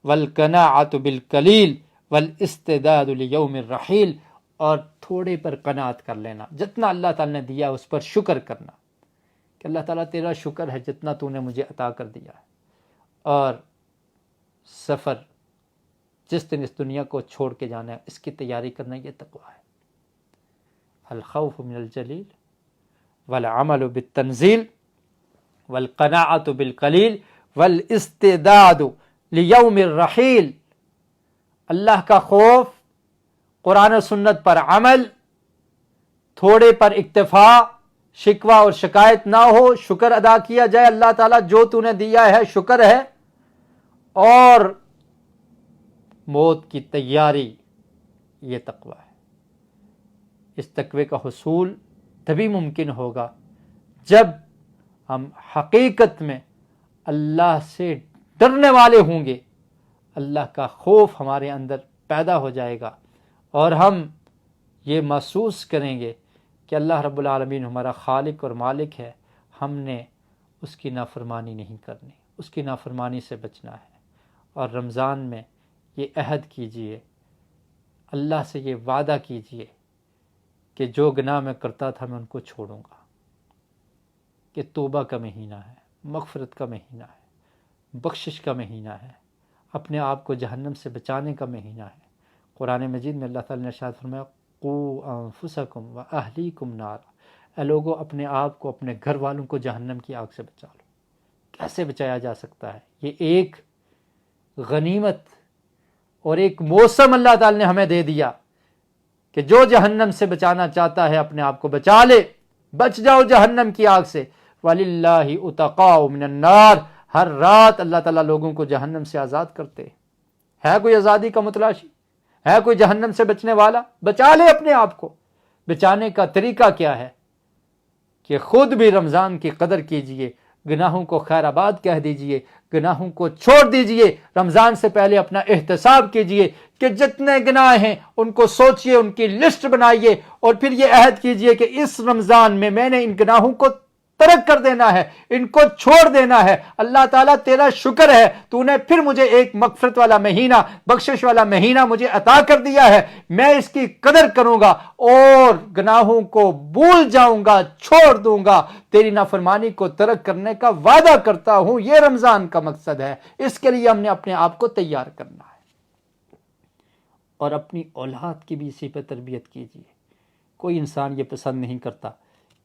والقناعۃ بالقلیل والاستعداد لیوم الرحیل، اور تھوڑے پر قناعت کر لینا، جتنا اللہ تعالیٰ نے دیا اس پر شکر کرنا، کہ اللہ تعالیٰ تیرا شکر ہے جتنا تو نے مجھے عطا کر دیا ہے، اور سفر جس دن اس دنیا کو چھوڑ کے جانا ہے اس کی تیاری کرنا، یہ تقوی ہے۔ الخوف من الجلیل والعمل بالتنزیل والقناعۃ بالقلیل والاستعداد لیوم الرحیل، اللہ کا خوف، قرآن و سنت پر عمل، تھوڑے پر اکتفا، شکوہ اور شکایت نہ ہو، شکر ادا کیا جائے، اللہ تعالیٰ جو تو نے دیا ہے شکر ہے، اور موت کی تیاری، یہ تقوی ہے۔ اس تقوی کا حصول تبھی ممکن ہوگا جب ہم حقیقت میں اللہ سے ڈرنے والے ہوں گے، اللہ کا خوف ہمارے اندر پیدا ہو جائے گا، اور ہم یہ محسوس کریں گے کہ اللہ رب العالمین ہمارا خالق اور مالک ہے، ہم نے اس کی نافرمانی نہیں کرنی، اس کی نافرمانی سے بچنا ہے۔ اور رمضان میں یہ عہد کیجئے، اللہ سے یہ وعدہ کیجئے کہ جو گناہ میں کرتا تھا میں ان کو چھوڑوں گا، کہ توبہ کا مہینہ ہے، مغفرت کا مہینہ ہے، بخشش کا مہینہ ہے، اپنے آپ کو جہنم سے بچانے کا مہینہ ہے۔ قرآن مجید میں اللہ تعالیٰ نے ارشاد فرمایا، قوا انفسکم واہلیکم نارا، اے لوگو اپنے آپ کو، اپنے گھر والوں کو جہنم کی آگ سے بچا لو۔ کیسے بچایا جا سکتا ہے؟ یہ ایک غنیمت اور ایک موسم اللہ تعالیٰ نے ہمیں دے دیا کہ جو جہنم سے بچانا چاہتا ہے اپنے آپ کو بچا لے، بچ جاؤ جہنم کی آگ سے۔ وَلِلَّهِ اُتَقَاءُ مِنَ النَّارِ، ہر رات اللہ تعالیٰ لوگوں کو جہنم سے آزاد کرتے ہے کوئی آزادی کا متلاشی؟ ہے کوئی جہنم سے بچنے والا؟ بچا لے اپنے آپ کو۔ بچانے کا طریقہ کیا ہے؟ کہ خود بھی رمضان کی قدر کیجئے، گناہوں کو خیر آباد کہہ دیجئے، گناہوں کو چھوڑ دیجئے، رمضان سے پہلے اپنا احتساب کیجئے کہ جتنے گناہ ہیں ان کو سوچئے، ان کی لسٹ بنائیے، اور پھر یہ عہد کیجئے کہ اس رمضان میں نے ان گناہوں کو ترک کر دینا ہے، ان کو چھوڑ دینا ہے۔ اللہ تعالیٰ تیرا شکر ہے، تو نے پھر مجھے ایک مغفرت والا مہینہ، بخشش والا مہینہ مجھے عطا کر دیا ہے، میں اس کی قدر کروں گا اور گناہوں کو بھول جاؤں گا، چھوڑ دوں گا، تیری نافرمانی کو ترک کرنے کا وعدہ کرتا ہوں۔ یہ رمضان کا مقصد ہے، اس کے لیے ہم نے اپنے آپ کو تیار کرنا ہے، اور اپنی اولاد کی بھی اسی پہ تربیت کیجیے۔ کوئی انسان یہ پسند نہیں کرتا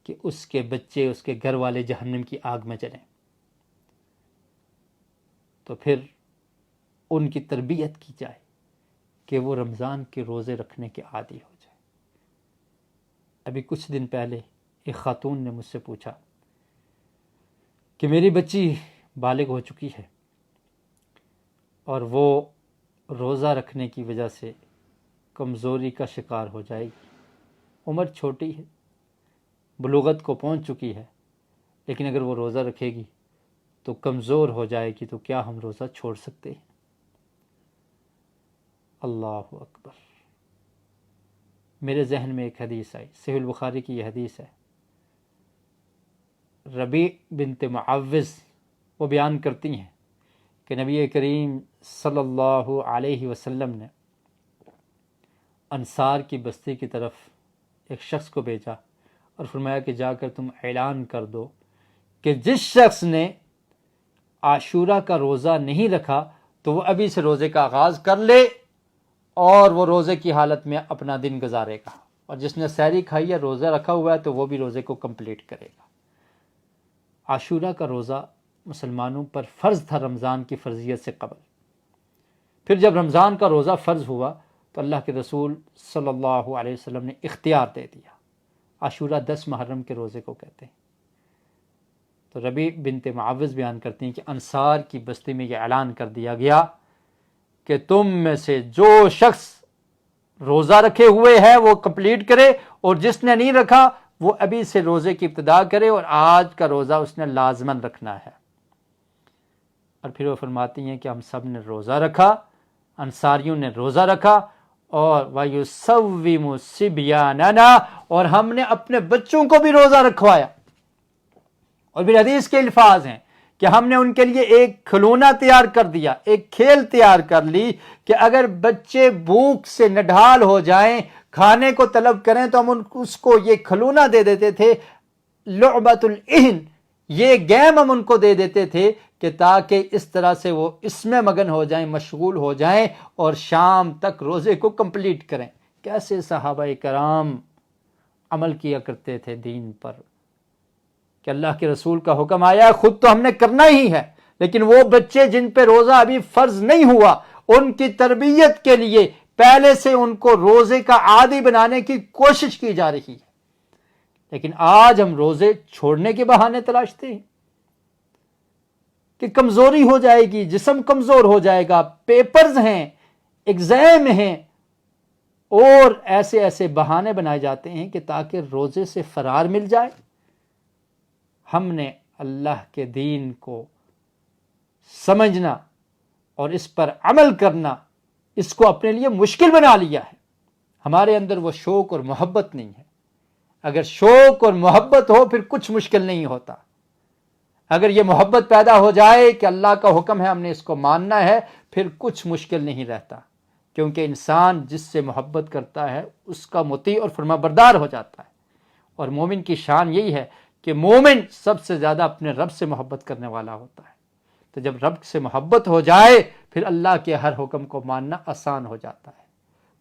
کہ اس کے بچے، اس کے گھر والے جہنم کی آگ میں چلیں، تو پھر ان کی تربیت کی جائے کہ وہ رمضان کے روزے رکھنے کے عادی ہو جائے۔ ابھی کچھ دن پہلے ایک خاتون نے مجھ سے پوچھا کہ میری بچی بالغ ہو چکی ہے اور وہ روزہ رکھنے کی وجہ سے کمزوری کا شکار ہو جائے گی، عمر چھوٹی ہے، بلوغت کو پہنچ چکی ہے، لیکن اگر وہ روزہ رکھے گی تو کمزور ہو جائے گی، تو کیا ہم روزہ چھوڑ سکتے ہیں؟ اللہ اکبر۔ میرے ذہن میں ایک حدیث آئی، صحیح البخاری کی یہ حدیث ہے، ربیع بنت معوذ وہ بیان کرتی ہیں کہ نبی کریم صلی اللہ علیہ وسلم نے انصار کی بستی کی طرف ایک شخص کو بھیجا اور فرمایا کہ جا کر تم اعلان کر دو کہ جس شخص نے عاشورہ کا روزہ نہیں رکھا تو وہ ابھی سے روزے کا آغاز کر لے اور وہ روزے کی حالت میں اپنا دن گزارے گا، اور جس نے سحری کھائی ہے روزہ رکھا ہوا ہے تو وہ بھی روزے کو کمپلیٹ کرے گا۔ عاشورہ کا روزہ مسلمانوں پر فرض تھا رمضان کی فرضیت سے قبل، پھر جب رمضان کا روزہ فرض ہوا تو اللہ کے رسول صلی اللہ علیہ وسلم نے اختیار دے دیا۔ عاشورہ 10 محرم کے روزے کو کہتے ہیں۔ تو ربیع بنت معوذ بیان کرتی ہیں کہ انصار کی بستی میں یہ اعلان کر دیا گیا کہ تم میں سے جو شخص روزہ رکھے ہوئے ہے وہ کمپلیٹ کرے، اور جس نے نہیں رکھا وہ ابھی سے روزے کی ابتدا کرے، اور آج کا روزہ اس نے لازماً رکھنا ہے۔ اور پھر وہ فرماتی ہیں کہ ہم سب نے روزہ رکھا، انصاریوں نے روزہ رکھا، اور وَيُصَوِّمُ صِبْيَانَنَا، اور ہم نے اپنے بچوں کو بھی روزہ رکھوایا۔ اور پھر حدیث کے الفاظ ہیں کہ ہم نے ان کے لیے ایک کھلونا تیار کر دیا، ایک کھیل تیار کر لی کہ اگر بچے بھوک سے نڈھال ہو جائیں، کھانے کو طلب کریں، تو ہم اس کو یہ کھلونا دے دیتے تھے، لعبۃ العہن، یہ گیم ہم ان کو دے دیتے تھے کہ تاکہ اس طرح سے وہ اس میں مگن ہو جائیں، مشغول ہو جائیں، اور شام تک روزے کو کمپلیٹ کریں۔ کیسے صحابہ کرام عمل کیا کرتے تھے دین پر، کہ اللہ کے رسول کا حکم آیا، خود تو ہم نے کرنا ہی ہے، لیکن وہ بچے جن پہ روزہ ابھی فرض نہیں ہوا، ان کی تربیت کے لیے پہلے سے ان کو روزے کا عادی بنانے کی کوشش کی جا رہی ہے۔ لیکن آج ہم روزے چھوڑنے کے بہانے تلاشتے ہیں کہ کمزوری ہو جائے گی، جسم کمزور ہو جائے گا، پیپرز ہیں، ایگزام ہیں، اور ایسے ایسے بہانے بنائے جاتے ہیں کہ تاکہ روزے سے فرار مل جائے۔ ہم نے اللہ کے دین کو سمجھنا اور اس پر عمل کرنا، اس کو اپنے لیے مشکل بنا لیا ہے۔ ہمارے اندر وہ شوق اور محبت نہیں ہے۔ اگر شوق اور محبت ہو پھر کچھ مشکل نہیں ہوتا۔ اگر یہ محبت پیدا ہو جائے کہ اللہ کا حکم ہے، ہم نے اس کو ماننا ہے، پھر کچھ مشکل نہیں رہتا، کیونکہ انسان جس سے محبت کرتا ہے اس کا مطیع اور فرما بردار ہو جاتا ہے۔ اور مومن کی شان یہی ہے کہ مومن سب سے زیادہ اپنے رب سے محبت کرنے والا ہوتا ہے۔ تو جب رب سے محبت ہو جائے پھر اللہ کے ہر حکم کو ماننا آسان ہو جاتا ہے۔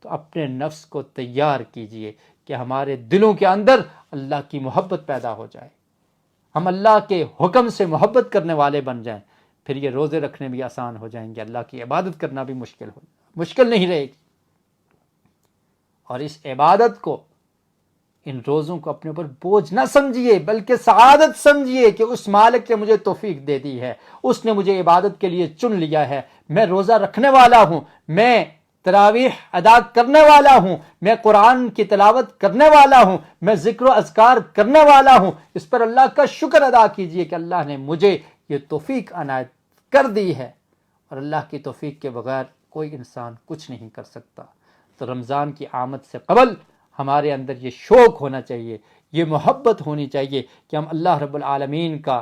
تو اپنے نفس کو تیار کیجئے کہ ہمارے دلوں کے اندر اللہ کی محبت پیدا ہو جائے، ہم اللہ کے حکم سے محبت کرنے والے بن جائیں، پھر یہ روزے رکھنے بھی آسان ہو جائیں گے، اللہ کی عبادت کرنا بھی مشکل نہیں رہے گی۔ اور اس عبادت کو، ان روزوں کو اپنے اوپر بوجھ نہ سمجھیے بلکہ سعادت سمجھیے کہ اس مالک نے مجھے توفیق دے دی ہے، اس نے مجھے عبادت کے لیے چن لیا ہے، میں روزہ رکھنے والا ہوں، میں تراویح ادا کرنے والا ہوں، میں قرآن کی تلاوت کرنے والا ہوں، میں ذکر و اذکار کرنے والا ہوں۔ اس پر اللہ کا شکر ادا کیجئے کہ اللہ نے مجھے یہ توفیق عنایت کر دی ہے، اور اللہ کی توفیق کے بغیر کوئی انسان کچھ نہیں کر سکتا۔ تو رمضان کی آمد سے قبل ہمارے اندر یہ شوق ہونا چاہیے، یہ محبت ہونی چاہیے کہ ہم اللہ رب العالمین کا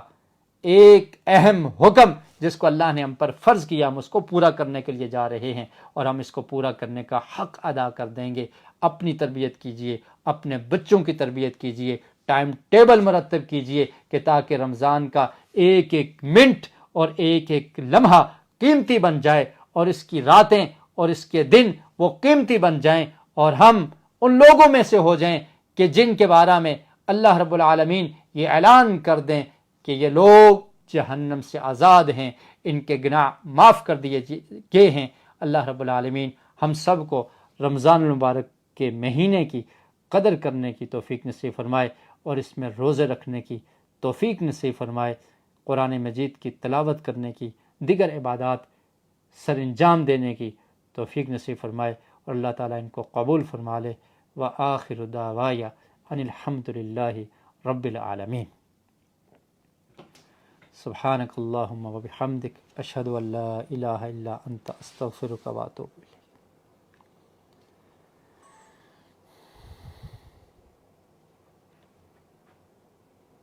ایک اہم حکم جس کو اللہ نے ہم پر فرض کیا، ہم اس کو پورا کرنے کے لیے جا رہے ہیں، اور ہم اس کو پورا کرنے کا حق ادا کر دیں گے۔ اپنی تربیت کیجئے، اپنے بچوں کی تربیت کیجئے، ٹائم ٹیبل مرتب کیجئے کہ تاکہ رمضان کا ایک ایک منٹ اور ایک ایک لمحہ قیمتی بن جائے، اور اس کی راتیں اور اس کے دن وہ قیمتی بن جائیں، اور ہم ان لوگوں میں سے ہو جائیں کہ جن کے بارے میں اللہ رب العالمین یہ اعلان کر دیں کہ یہ لوگ جہنم سے آزاد ہیں، ان کے گناہ معاف کر دیے گئے ہیں۔ اللہ رب العالمین ہم سب کو رمضان المبارک کے مہینے کی قدر کرنے کی توفیق نصیب فرمائے، اور اس میں روزے رکھنے کی توفیق نصیب فرمائے، قرآن مجید کی تلاوت کرنے کی، دیگر عبادات سر انجام دینے کی توفیق نصیب فرمائے، اور اللہ تعالیٰ ان کو قبول فرما لے۔ وآخر دعوایا ان الحمد للہ رب العالمین۔ سبحانک اللہم و بحمدک، اشہد ان لا الہ الا انت، استغفرک و اتوب الیک۔